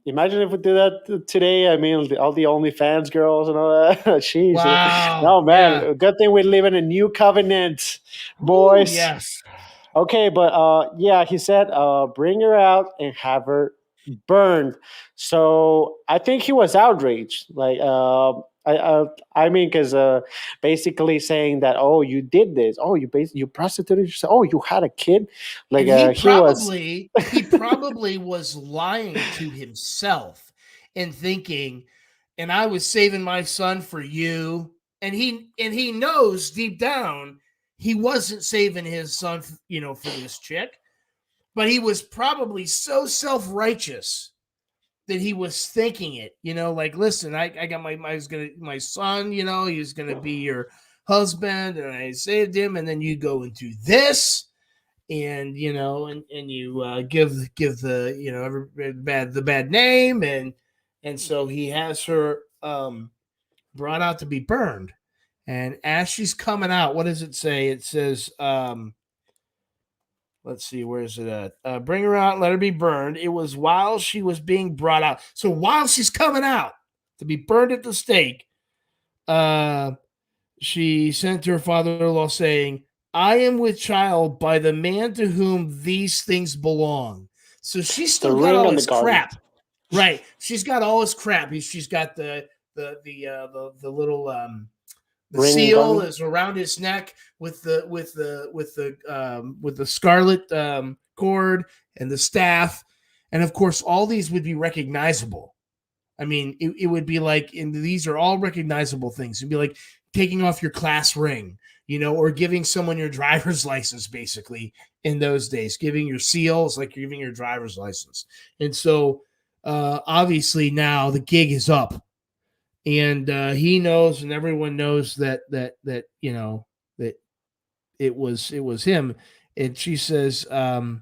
S1: imagine if we do that today. I mean, all the OnlyFans girls and all that. Jeez,
S2: Wow.
S1: no
S2: Yeah.
S1: man. Good thing we live in a new covenant,
S2: Ooh,
S1: boys.
S2: yes.
S1: Okay, but yeah, he said, bring her out and have her burned. So I think he was outraged. Like, I mean, because basically saying that, oh, you did this, oh, you prostituted yourself, oh, you had a kid, like,
S2: And he
S1: he was.
S2: probably was lying to himself and thinking, and I was saving my son for you. And he knows deep down he wasn't saving his son, for this chick, but he was probably so self-righteous that he was thinking it, like, listen, I got my son, he was gonna be your husband, and I saved him, and then you go into this, and and you give the the bad name, and so he has her brought out to be burned. And as she's coming out, what does it say? It says, let's see, where is it at? Bring her out, let her be burned. It was while she was being brought out. So while she's coming out to be burned at the stake, she sent to her father-in-law saying, I am with child by the man to whom these things belong. So she's
S1: The
S2: still got
S1: ring
S2: all
S1: on the
S2: his
S1: garden.
S2: crap. Right. She's got all his crap. She's got the little the
S1: Ring and
S2: seal
S1: garden.
S2: is around his neck with the scarlet cord and the staff, and of course all these would be recognizable. I mean, it would be like, and these are all recognizable things. It'd be like taking off your class ring, or giving someone your driver's license, basically, in those days. Giving your seals like you're giving your driver's license. And so, obviously, now the gig is up. And he knows, and everyone knows that that it was him. And she says,
S1: Oh,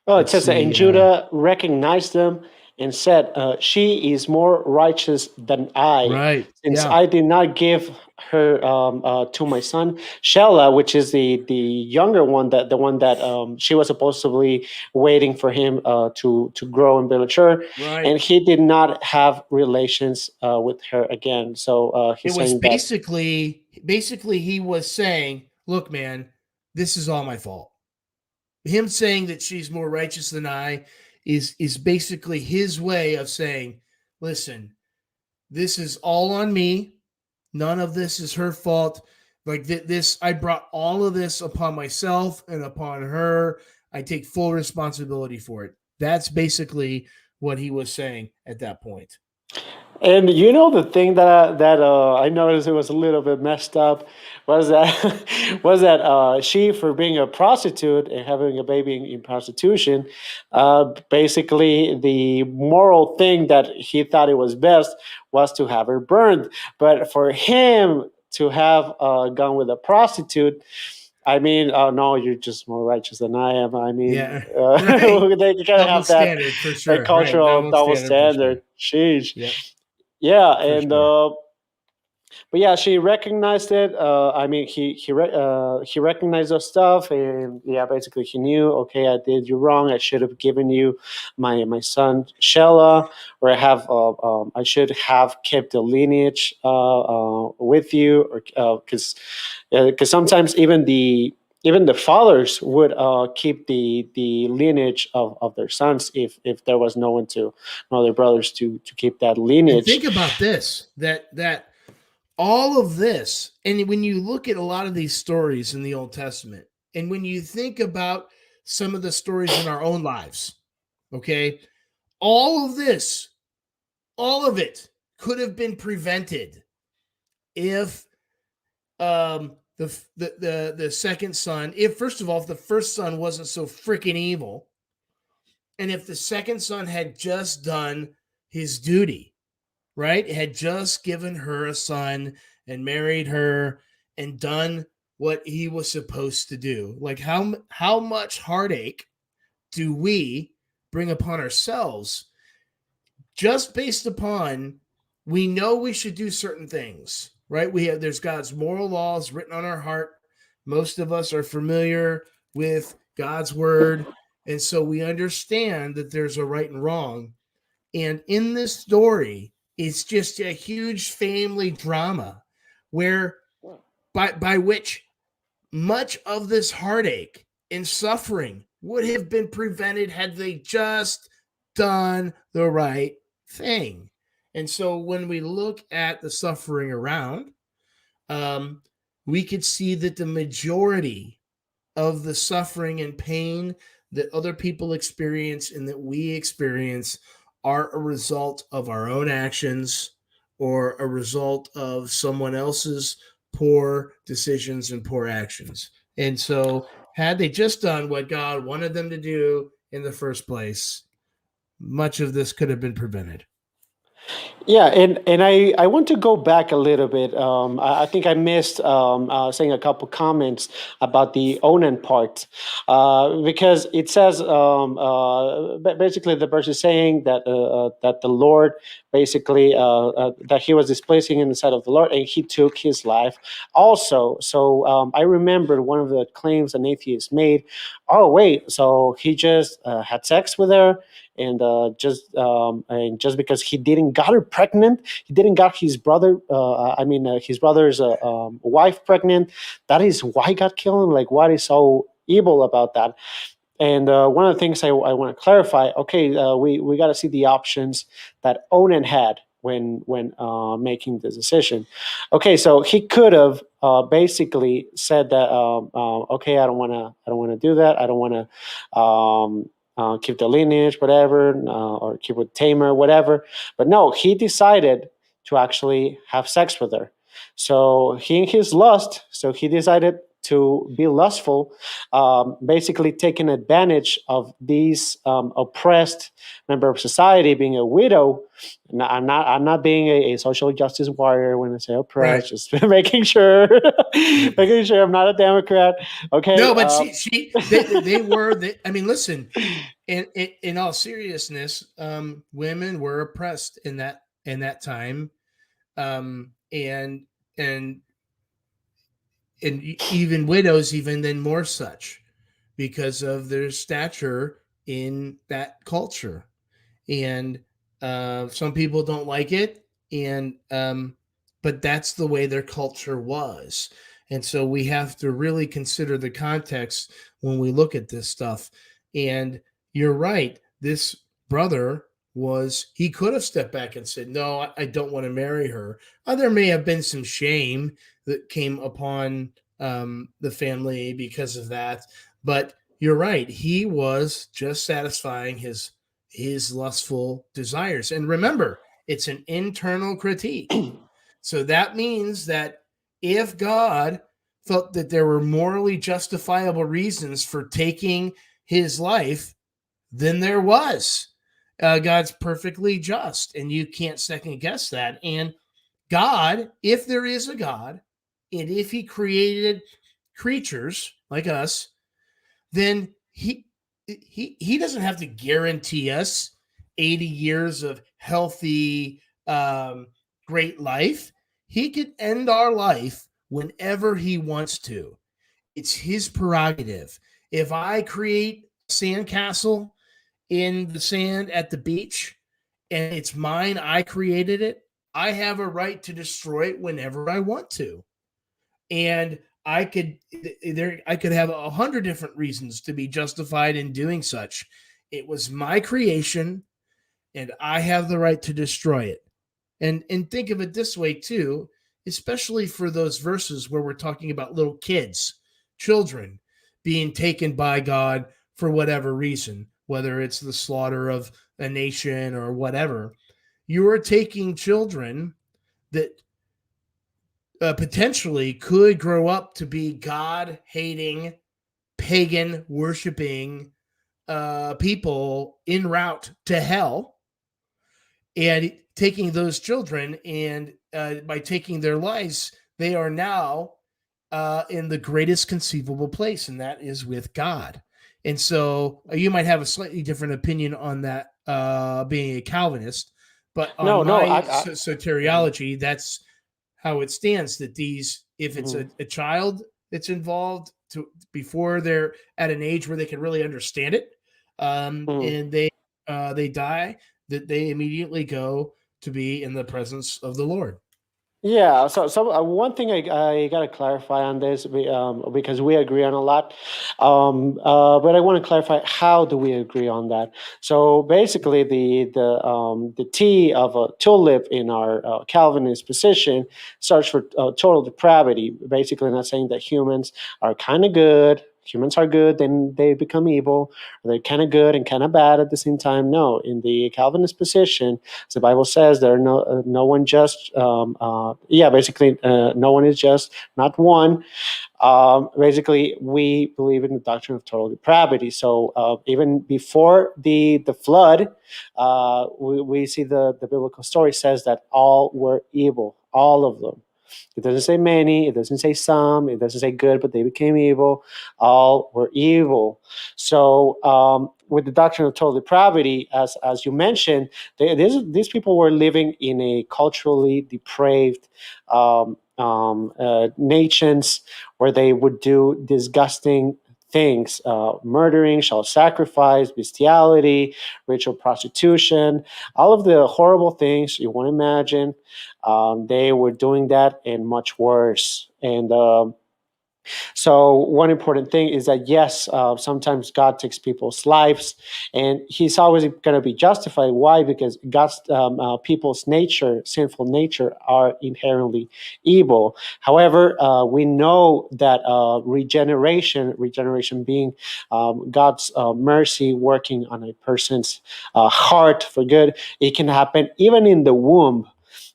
S1: it
S2: let's
S1: says that, and
S2: see,
S1: Judah recognized them and said, she is more righteous than I,
S2: right,
S1: since
S2: yeah,
S1: I did not give her to my son Shelah, which is the younger one, that the one that she was supposedly waiting for him to grow and be mature,
S2: right.
S1: and he did not have relations with her again. So
S2: It
S1: he's
S2: was
S1: saying that.
S2: basically he was saying, look, man, this is all my fault. Him saying that she's more righteous than I is basically his way of saying, listen, this is all on me. None of this is her fault. Like this, I brought all of this upon myself and upon her. I take full responsibility for it. That's basically what he was saying at that point.
S1: And the thing that I noticed, it was a little bit messed up, was that she, for being a prostitute and having a baby in prostitution, basically the moral thing that he thought it was best was to have her burned. But for him to have gone with a prostitute, I mean, no, you're just more righteous than I am. I mean,
S2: Yeah, right.
S1: they kind of
S2: Double
S1: have that
S2: standard for sure. Right.
S1: cultural
S2: Double
S1: double
S2: standard for sure.
S1: standard. Sheesh.
S2: Yep,
S1: Yeah,
S2: for
S1: and
S2: sure.
S1: but yeah, she recognized it. I mean, he recognized the stuff, and yeah, basically he knew. Okay, I did you wrong. I should have given you my son Shelah, or I should have kept the lineage with you, or because sometimes even the fathers would keep the lineage of their sons, if there was no other brothers to keep that
S2: And
S1: lineage.
S2: think about this, that all of this, and when you look at a lot of these stories in the Old Testament, and when you think about some of the stories in our own lives, okay, all of this, all of it could have been prevented if the second son, if first of all, if the first son wasn't so freaking evil, and if the second son had just done his duty, right? Had just given her a son and married her and done what he was supposed to do. Like how much heartache do we bring upon ourselves just based upon, we know we should do certain things, right? There's God's moral laws written on our heart. Most of us are familiar with God's word, and so we understand that there's a right and wrong. And in this story, it's just a huge family drama where by which much of this heartache and suffering would have been prevented had they just done the right thing. And so when we look at the suffering around, um, we could see that the majority of the suffering and pain that other people experience and that we experience are a result of our own actions or a result of someone else's poor decisions and poor actions. And so, had they just done what God wanted them to do in the first place, much of this could have been prevented.
S1: Yeah, and I want to go back a little bit. I think I missed saying a couple comments about the Onan part, because it says basically the verse is saying that the Lord basically that he was displeasing in the sight of the Lord, and he took his life also. So I remember one of the claims an atheist made. Oh wait, so he just had sex with her, and just because he didn't got her pregnant, he didn't got his brother. His brother's wife pregnant. That is why God killed him. Like, what is so evil about that? And one of the things I want to clarify. Okay, we got to see the options that Onan had when making the decision. Okay, so he could have basically said that okay, I don't want to do that. I don't want to keep the lineage, whatever, or keep with Tamar, whatever. But no, he decided to actually have sex with her. So he in his lust, so he decided to be lustful, basically taking advantage of these oppressed member of society, being a widow. I'm not being a social justice warrior when I say oppressed.
S2: Right.
S1: Just making sure, making sure I'm not a Democrat. Okay.
S2: No, but they were. I mean, listen. In all seriousness, women were oppressed in that time, and and even widows, even then more such, because of their stature in that culture. And some people don't like it, and but that's the way their culture was. And so we have to really consider the context when we look at this stuff. And you're right, this brother was, he could have stepped back and said, no, I don't want to marry her. There may have been some shame that came upon the family because of that, but you're right, he was just satisfying his lustful desires. And remember, it's an internal critique. So that means that if God felt that there were morally justifiable reasons for taking his life, then there was. God's perfectly just, and you can't second guess that. And God, if there is a God, and if he created creatures like us, then he doesn't have to guarantee us 80 years of healthy, great life. He could end our life whenever he wants to. It's his prerogative. If I create a sandcastle in the sand at the beach and it's mine, I created it, I have a right to destroy it whenever I want to. And I could have 100 different reasons to be justified in doing such. It was my creation, and I have the right to destroy it. And think of it this way too, especially for those verses where we're talking about little kids, children being taken by God for whatever reason, whether it's the slaughter of a nation or whatever. You are taking children that potentially could grow up to be God hating, pagan worshiping people en route to hell, and taking those children and by taking their lives, they are now in the greatest conceivable place, and that is with God. And so you might have a slightly different opinion on that, being a Calvinist, but on
S1: No, no,
S2: my
S1: mhm,
S2: soteriology, that's how it stands. That these, if it's
S1: mhm,
S2: a child that's involved to before they're at an age where they can really understand it,
S1: mhm.
S2: and they die, that they immediately go to be in the presence of the Lord.
S1: Yeah, so one thing I got to clarify on this because we agree on a lot, but I want to clarify how do we agree on that. So basically, the T of a tulip in our Calvinist position starts for total depravity. Basically, not saying that humans are kind of good. Humans are good, then they become evil. They're kind of good and kind of bad at the same time. No, in the Calvinist position, the Bible says there are no one just. Yeah, basically, no one is just, not one. Basically, we believe in the doctrine of total depravity. So even before the flood, we see the biblical story says that all were evil, all of them. It doesn't say many, it doesn't say some, it doesn't say good, but they became evil. All were evil. So, with the doctrine of total depravity, as you mentioned, these people were living in a culturally depraved nations where they would do disgusting things, murdering, child sacrifice, bestiality, ritual prostitution, all of the horrible things you want to imagine. They were doing that and much worse. And so, one important thing is that yes, sometimes God takes people's lives, and He's always going to be justified. Why? Because God's people's nature, sinful nature, are inherently evil. However, we know that regeneration being God's mercy working on a person's heart for good, it can happen even in the womb.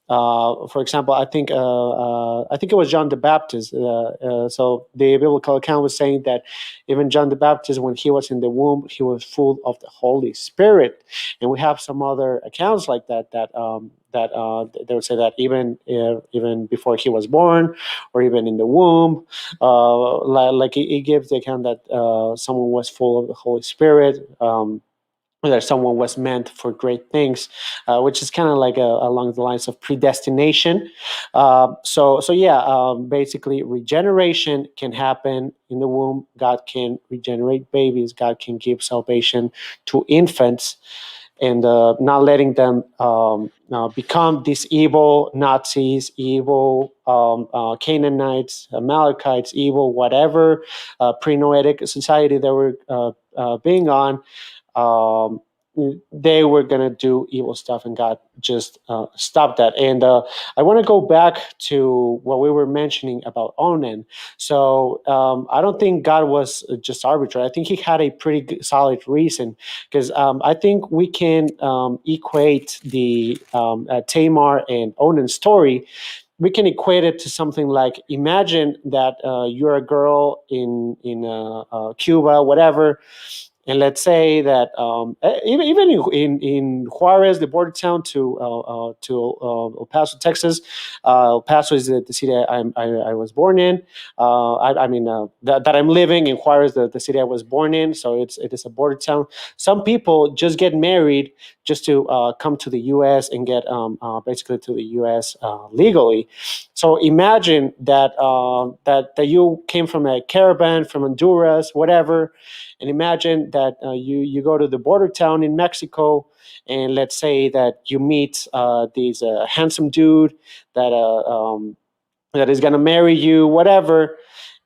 S1: For example, I think it was John the Baptist. So the biblical account was saying that even John the Baptist, when he was in the womb, he was full of the Holy Spirit. And we have some other accounts like that they would say that even before he was born, or even in the womb, like it gives the account that someone was full of the Holy Spirit. That someone was meant for great things, which is kind of like along the lines of predestination. So yeah, basically regeneration can happen in the womb. God can regenerate babies. God can give salvation to infants, and not letting them become these evil Nazis, evil Canaanites, Amalekites, evil whatever pre-Noetic society that we're being on. um, they were going to do evil stuff, and God just stopped that. And I want to go back to what we were mentioning about Onan. So I don't think God was just arbitrary. I think he had a pretty good, solid reason, because I think we can equate the Tamar and Onan story. We can equate it to something like, imagine that you're a girl in Cuba, whatever, and let's say that even in Juarez, the border town to El Paso, Texas. El Paso is the city I was born in. I mean that I'm living in Juarez, the city I was born in. So it is a border town. Some people just get married just to come to the U.S. and get basically to the U.S. Legally. So imagine that you came from a caravan from Honduras, whatever, and imagine that you go to the border town in Mexico, and let's say that you meet this handsome dude that that is gonna marry you, whatever,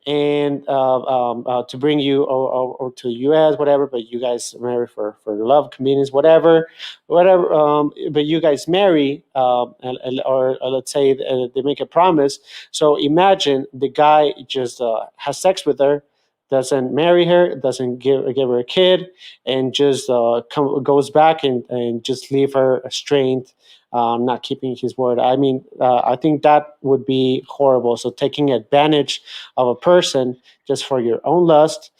S1: and to bring you or to the U.S., whatever. But you guys marry for love, convenience, whatever. But you guys marry, or let's say they make a promise. So imagine the guy just has sex with her, doesn't marry her, doesn't give her a kid, and just goes back and just leave her estranged, not keeping his word. I mean, I think that would be horrible. So taking advantage of a person just for your own lust,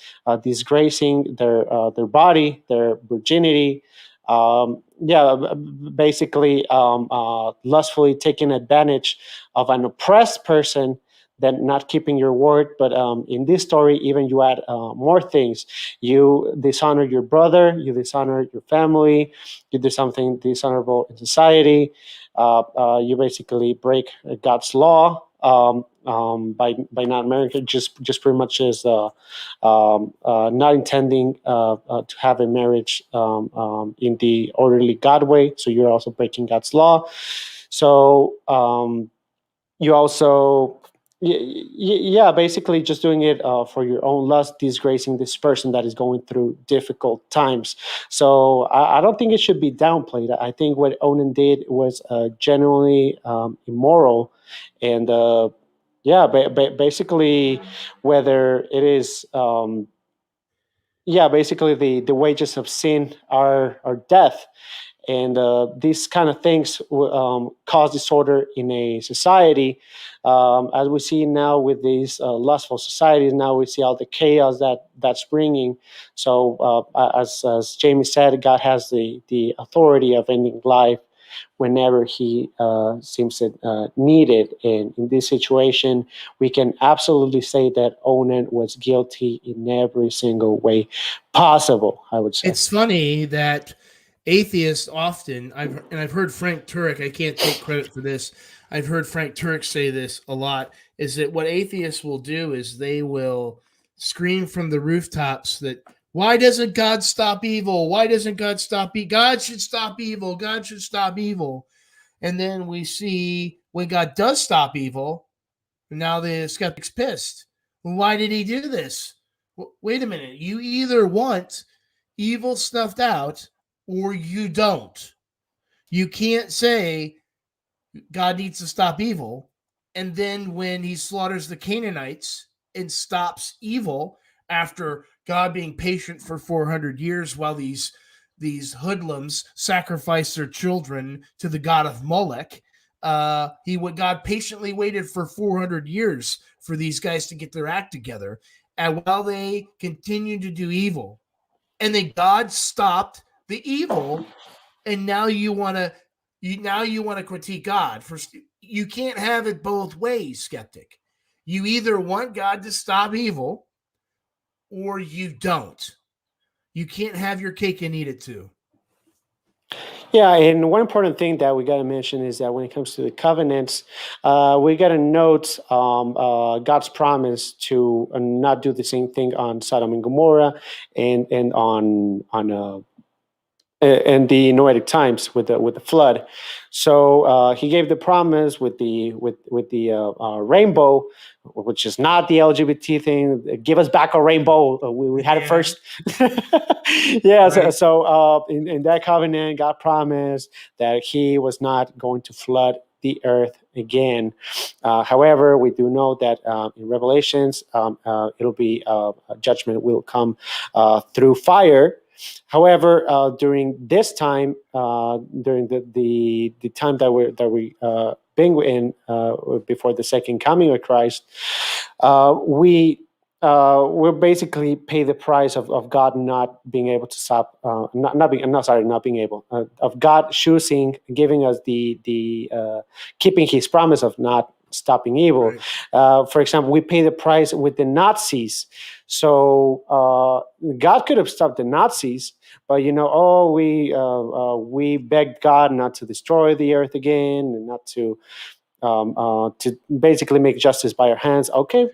S1: disgracing their body, their virginity. Yeah, basically lustfully taking advantage of an oppressed person, then not keeping your word. But in this story, even you add more things. You dishonor your brother, you dishonor your family, you do something dishonorable in society. You basically break God's law by not marrying her, just pretty much as not intending to have a marriage in the orderly God way. So you're also breaking God's law. So you also yeah, basically just doing it for your own lust, disgracing this person that is going through difficult times. So I don't think it should be downplayed. I think what Onan did was genuinely immoral, and yeah, basically whether it is yeah, basically the wages of sin are death, and these kind of things cause disorder in a society, as we see now with these lustful societies. Now we see all the chaos that's bringing. So as Jamie said, God has the authority of ending life whenever he seems it needed. And in this situation, we can absolutely say that Onan was guilty in every single way possible, I would say.
S2: It's funny that atheists often, I've heard Frank Turek, I can't take credit for this. I've heard Frank Turek say this a lot, is that what atheists will do is they will scream from the rooftops that why doesn't God stop evil? Why doesn't God stop evil? God should stop evil. God should stop evil. And then we see when God does stop evil, now the skeptic's pissed. Well, why did he do this? Well, wait a minute. You either want evil snuffed out or you don't. You can't say God needs to stop evil. And then when he slaughters the Canaanites and stops evil after God being patient for 400 years while these hoodlums sacrifice their children to the god of Molech, God patiently waited for 400 years for these guys to get their act together, and while they continued to do evil, and then God stopped the evil, and now you want to critique God for. You can't have it both ways, skeptic. You either want God to stop evil or you don't. You can't have your cake and eat it too.
S1: Yeah, and one important thing that we got to mention is that when it comes to the covenants, we got to note God's promise to not do the same thing on Sodom and Gomorrah, and in the Noahic times with the flood. So he gave the promise with the rainbow, which is not the LGBT thing. Give us back a rainbow. We had it first. Yeah.
S2: Right.
S1: So in that covenant, God promised that He was not going to flood the earth again. However, we do know that in Revelations, it'll be judgment will come through fire. However, during this time, during the time that we being in before the second coming of Christ, we're basically pay the price of God not being able to stop, not being able, of God choosing, giving us the keeping His promise of not stopping evil.
S2: Right.
S1: For example, we pay the price with the Nazis. So God could have stopped the Nazis, but we begged God not to destroy the earth again and not to basically make justice by your hands. Okay,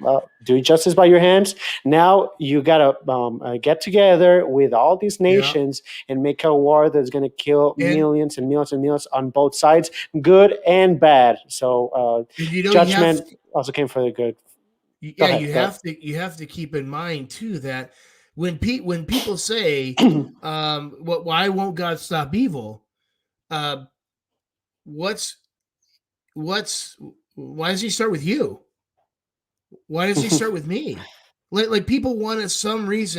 S1: do justice by your hands. Now you gotta get together with all these nations and make a war that's gonna kill millions and millions and millions on both sides, good and bad. So judgment also came for the good.
S2: Yeah, you have to keep in mind too that when people say, why won't God stop evil? What's why does He start with you? Why does He start with me? Like people want to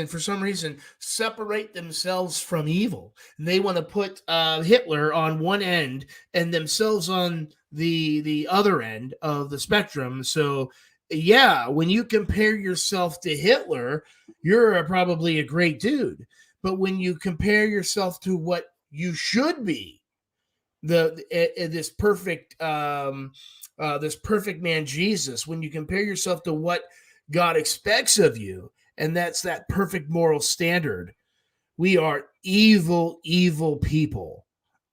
S2: for some reason separate themselves from evil. And they want to put Hitler on one end and themselves on the other end of the spectrum. So yeah, when you compare yourself to Hitler, you're probably a great dude. But when you compare yourself to what you should be, this perfect man Jesus, when you compare yourself to what God expects of you, and that's that perfect moral standard, we are evil people.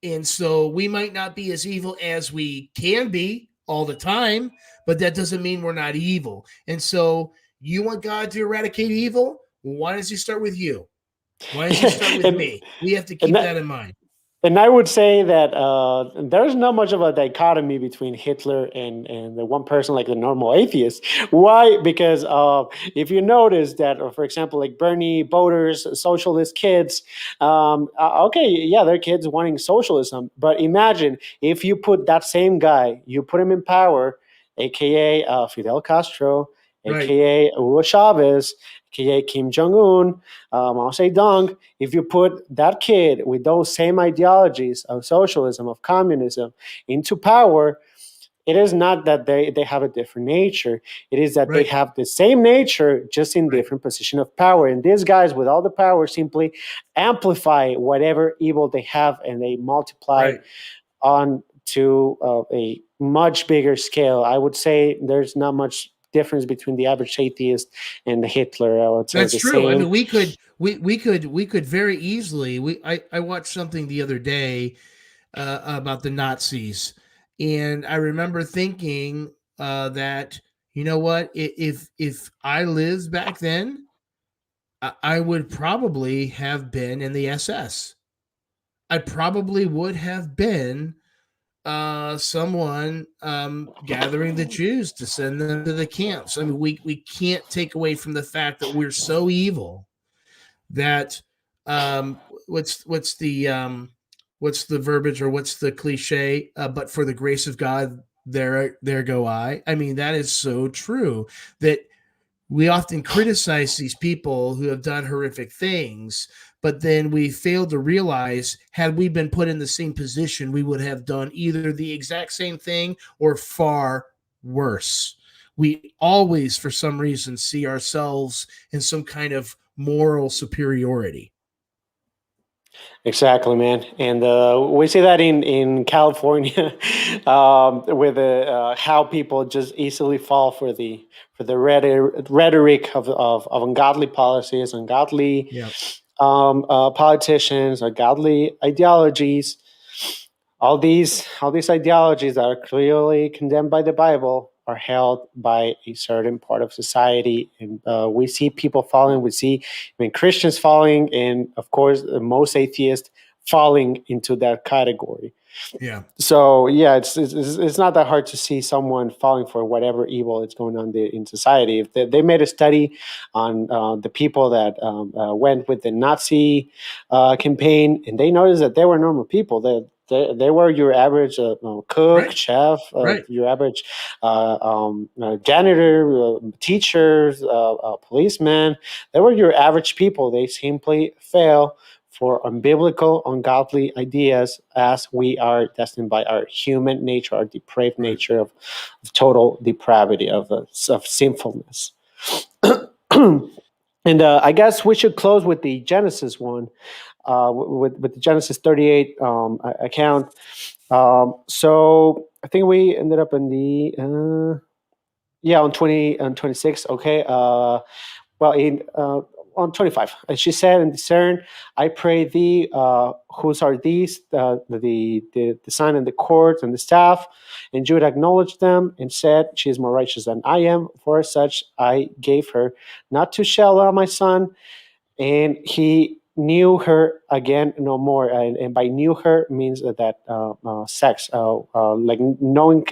S2: And so we might not be as evil as we can be all the time, but that doesn't mean we're not evil. And so you want God to eradicate evil? Why does He start with you? Why does He start with me? We have to keep that in mind.
S1: And I would say that there's not much of a dichotomy between Hitler and the one person like the normal atheist. Why? Because if you notice that, for example, like Bernie voters, socialist kids, okay, yeah, they're kids wanting socialism. But imagine if you put that same guy, you put him in power, aka Fidel Castro,
S2: Right,
S1: aka Hugo Chavez, aka Kim Jong Un, Mao Zedong. If you put that kid with those same ideologies of socialism, of communism, into power, it is not that they have a different nature. It is that they
S2: right,
S1: have the same nature, just in
S2: right,
S1: different position of power. And these guys with all the power simply amplify whatever evil they have, and they multiply
S2: right.
S1: on to a much bigger scale. I would say there's not much difference between the average atheist and the Hitler. I would say
S2: That's
S1: the
S2: true. I
S1: same.
S2: mean, we could very easily. I watched something the other day about the Nazis, and I remember thinking that, you know what, if I lived back then, I would probably have been in the SS. I probably would have been someone gathering the Jews to send them to the camps. I mean, we can't take away from the fact that we're so evil that what's the verbiage, or what's the cliche? But for the grace of God, there go I. I mean, that is so true. That we often criticize these people who have done horrific things, but then we fail to realize, had we been put in the same position, we would have done either the exact same thing or far worse. We always, for some reason, see ourselves in some kind of moral superiority.
S1: Exactly, man, and we see that in California with how people just easily fall for the rhetoric of ungodly policies, ungodly
S2: Yeah.
S1: politicians, ungodly ideologies. All these ideologies that are clearly condemned by the Bible are held by a certain part of society, and we see people falling. We see, I mean, Christians falling, and of course, most atheists falling into that category.
S2: Yeah.
S1: So yeah, it's not that hard to see someone falling for whatever evil is going on in society. If they made a study on the people that went with the Nazi campaign, and they noticed that they were normal people. They were your average cook,
S2: Right.
S1: chef,
S2: Right.
S1: your average janitor, teachers, policemen. They were your average people. They simply fail for unbiblical, ungodly ideas, as we are destined by our human nature, our depraved
S2: Right.
S1: nature of total depravity, of sinfulness. And I guess we should close with the Genesis one, with the Genesis 38 account. So I think we ended up in the yeah, on 26. Okay. Well, on 25, and she said and discern, I pray thee, whose are these, the son and the court and the staff? And Judah acknowledged them and said, she is more righteous than I am, for such I gave her, not to Shelah my son. And he knew her again no more, and by knew her means that sex, like knowing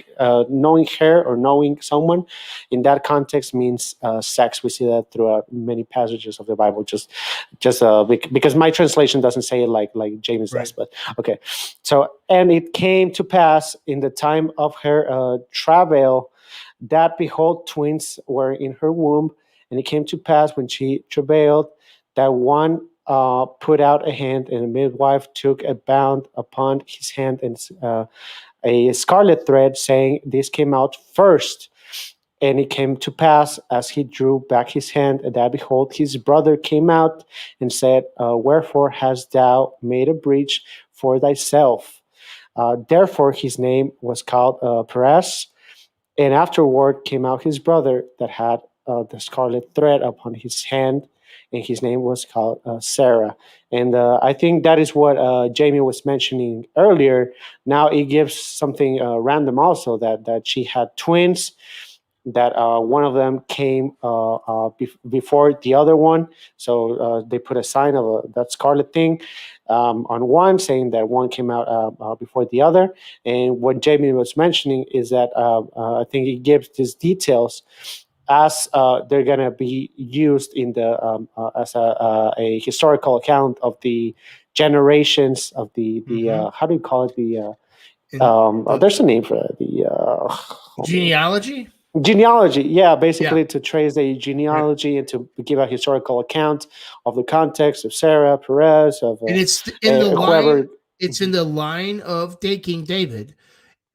S1: her or knowing someone in that context means sex. We see that throughout many passages of the Bible, just because my translation doesn't say it like James does.
S2: Right.
S1: But okay. So, and it came to pass in the time of her travail, that behold, twins were in her womb. And it came to pass when she travailed, that one put out a hand, and the midwife took a bound upon his hand, and a scarlet thread, saying, this came out first. And it came to pass, as he drew back his hand, that behold, his brother came out and said, wherefore hast thou made a breach for thyself? Therefore his name was called Perez. And afterward came out his brother that had the scarlet thread upon his hand, and his name was called Sarah. And I think that is what Jamie was mentioning earlier. Now it gives something random also, that she had twins, that one of them came before the other one. So they put a sign of that scarlet thing on one, saying that one came out before the other. And what Jamie was mentioning is that I think he gives these details as they're going to be used in the as a historical account of the generations of the how do you call it, there's a name for it, the
S2: genealogy.
S1: genealogy. Yeah,
S2: Yeah,
S1: basically to trace a
S2: right.
S1: genealogy and to give a historical account of the context of Sarah, Perez, of
S2: And it's in the line.
S1: whoever.
S2: It's in the line of King David,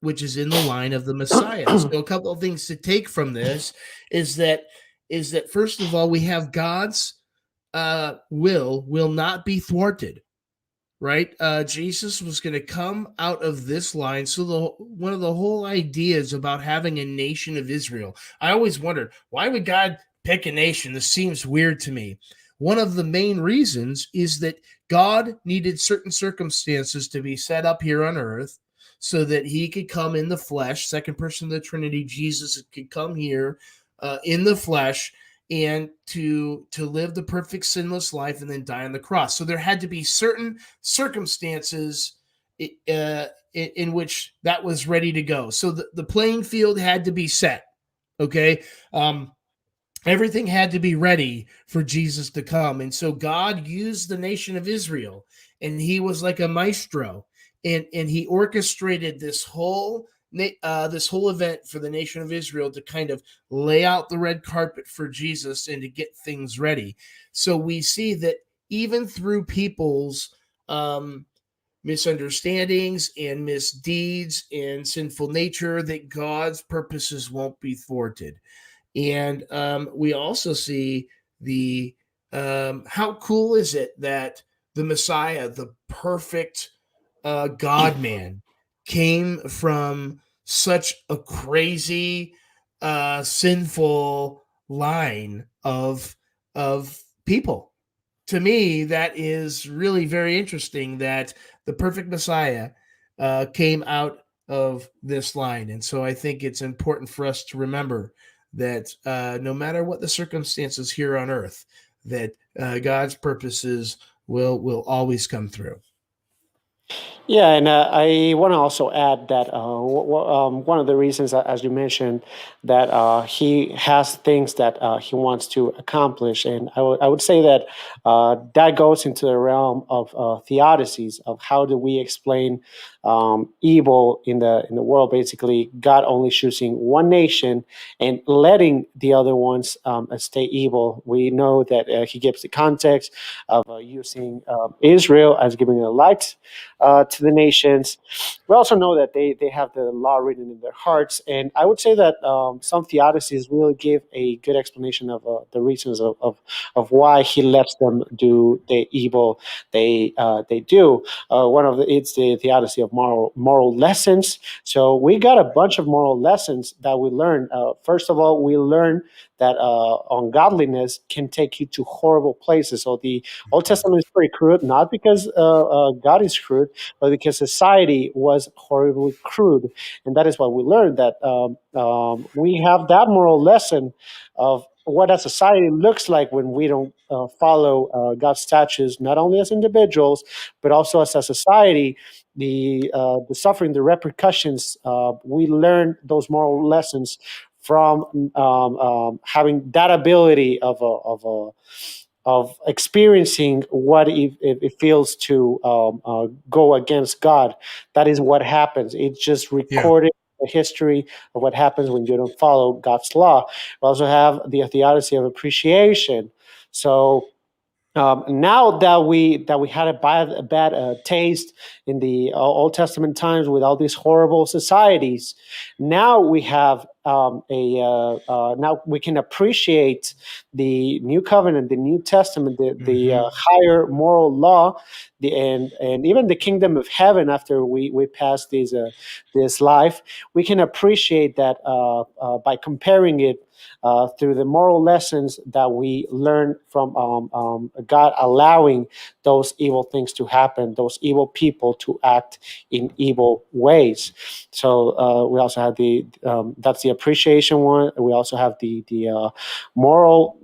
S2: which is in the line of the Messiah. So a couple of things to take from this is that first of all, we have God's will not be thwarted. Right, Jesus was going to come out of this line. So one of the whole ideas about having a nation of Israel, I always wondered, why would God pick a nation? This seems weird to me. One of the main reasons is that God needed certain circumstances to be set up here on earth so that he could come in the flesh, second person of the Trinity, Jesus could come here in the flesh and to live the perfect sinless life and then die on the cross. So there had to be certain circumstances in which that was ready to go. So the playing field had to be set. Okay. Everything had to be ready for Jesus to come. And so God used the nation of Israel, and he was like a maestro, and he orchestrated this whole event for the nation of Israel to kind of lay out the red carpet for Jesus and to get things ready. So we see that even through people's misunderstandings and misdeeds and sinful nature, that God's purposes won't be thwarted. And we also see the how cool is it that the Messiah, the perfect God man, came from such a crazy, sinful line of people. To me, that is really very interesting. That the perfect Messiah came out of this line, and so I think it's important for us to remember that no matter what the circumstances here on earth, that God's purposes will always come through.
S1: Yeah, and I want to also add that one of the reasons, as you mentioned, that he has things that he wants to accomplish, and I would say that that goes into the realm of theodicies of how do we explain evil in the world. Basically, God only choosing one nation and letting the other ones stay evil. We know that he gives the context of using Israel as giving a light to the nations. We also know that they have the law written in their hearts. And I would say that some theodicies really give a good explanation of the reasons of why he lets them do the evil they do. One of it's the theodicy of moral lessons. So we got a bunch of moral lessons that we learn. First of all, we learn that ungodliness can take you to horrible places. So the Old Testament is pretty crude, not because God is crude, but because society was horribly crude. And that is why we learned that we have that moral lesson of what a society looks like when we don't follow God's statutes, not only as individuals, but also as a society. The suffering, the repercussions, we learn those moral lessons from having that ability of experiencing what it feels to go against God. That is what happens. It's just
S2: Yeah.
S1: recorded the history of what happens when you don't follow God's law. We also have the theodicy of appreciation. So now that we had a bad taste in the Old Testament times with all these horrible societies, now we have now we can appreciate the New Covenant, the New Testament, the
S2: Mm-hmm.
S1: higher moral law, and even the kingdom of heaven. After we pass this life, we can appreciate that by comparing it through the moral lessons that we learn from God allowing those evil things to happen, those evil people to act in evil ways. So we also have that's the appreciation one. We also have the moral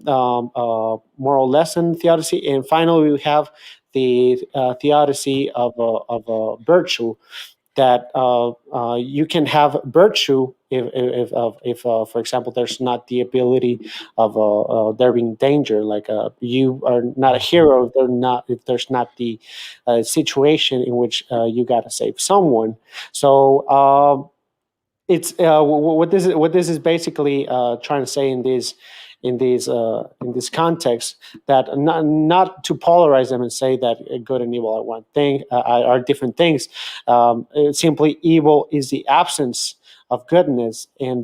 S1: moral lesson theodicy, and finally we have the theodicy of virtue, that you can have virtue if for example, there's not the ability of there being danger. Like you are not a hero if there's not the situation in which you got to save someone. So it's what this is basically trying to say in this context, that not to polarize them and say that good and evil are one thing, are different things. Simply, evil is the absence of goodness, and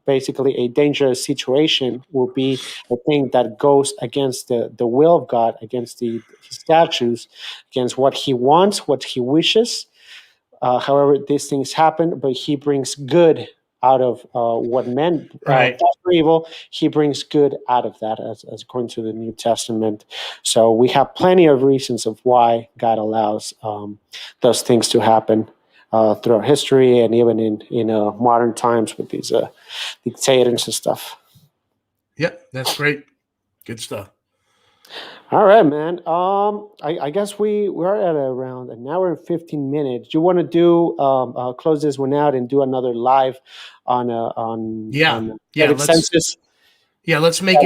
S1: basically a dangerous situation will be a thing that goes against the will of God, against his statutes, against what he wants, what he wishes. However, these things happen, but he brings good out of what men
S2: Right.
S1: thought were evil. He brings good out of that, as according to the New Testament. So we have plenty of reasons of why God allows those things to happen throughout history, and even in modern times with these dictators and stuff.
S2: Yep, that's great. Good stuff.
S1: All right, man. I guess we're at around an hour and 15 minutes. Do you want to do close this one out and do another live on David census?
S2: Let's make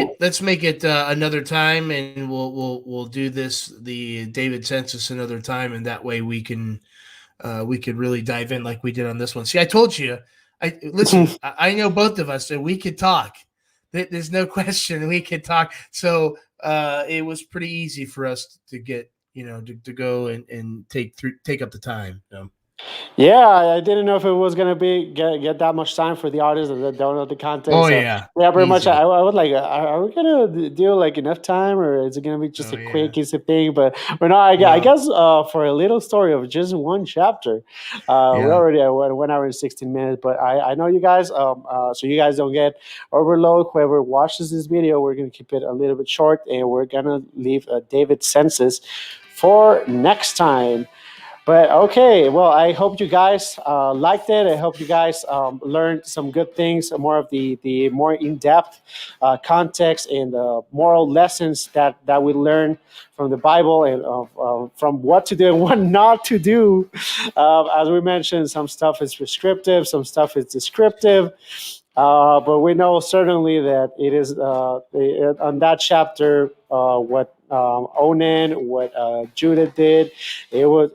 S2: it another time, and we'll do the David census another time, and that way we could really dive in like we did on this one. See, I told you. I know both of us, and we could talk. There's no question we could talk. So it was pretty easy for us to get, to go and take up the time.
S1: Yeah, I didn't know if it was gonna get that much time for the artists that don't know the context.
S2: Oh,
S1: so,
S2: yeah.
S1: pretty much.
S2: Easy.
S1: I was like, are we gonna do like enough time, or is it gonna be just a quick easy thing? But no, I guess for a little story of just one chapter, we already at 1 hour and 16 minutes. But I know you guys, so you guys don't get overload. Whoever watches this video, we're gonna keep it a little bit short, and we're gonna leave David's census for next time. But okay, well, I hope you guys liked it. I hope you guys learned some good things, more of the more in-depth context and moral lessons that we learn from the Bible, and from what to do and what not to do. As we mentioned, some stuff is prescriptive, some stuff is descriptive. But we know certainly that it is on that chapter what Onan, what Judah did. It was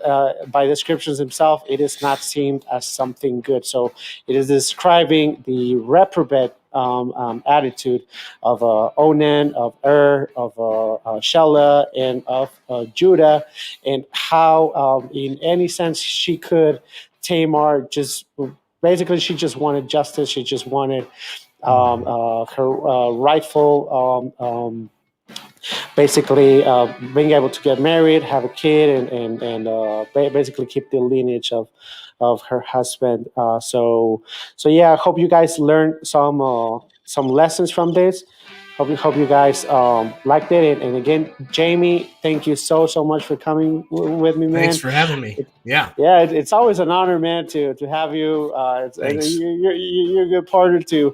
S1: by the scriptures himself. It is not seen as something good. So it is describing the reprobate attitude of Onan, of of Shelah, and of Judah, and how, in any sense, she could Tamar just. Basically, she just wanted justice. She just wanted her rightful, basically being able to get married, have a kid, and basically keep the lineage of her husband. So yeah, I hope you guys learned some lessons from this. Hope you guys liked it. And again, Jamie, thank you so much for coming with me, man.
S2: Thanks for having me. Yeah,
S1: it's always an honor, man, to have you. You're a good partner to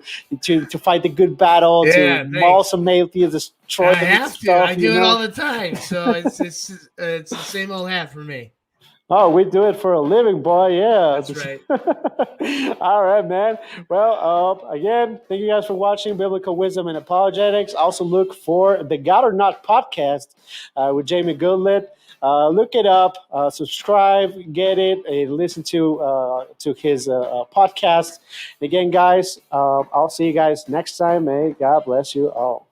S1: fight the good battle, to maul some atheists, destroy them.
S2: I have to. I do it all the time. So it's the same old hat for me.
S1: Oh, we do it for a living, boy. Yeah.
S2: That's right.
S1: All right, man. Well, again, thank you guys for watching Biblical Wisdom and Apologetics. Also look for the God or Not podcast with Jamie Goodlet. Look it up, subscribe, get it, and listen to his podcast. Again, guys, I'll see you guys next time. May God bless you all.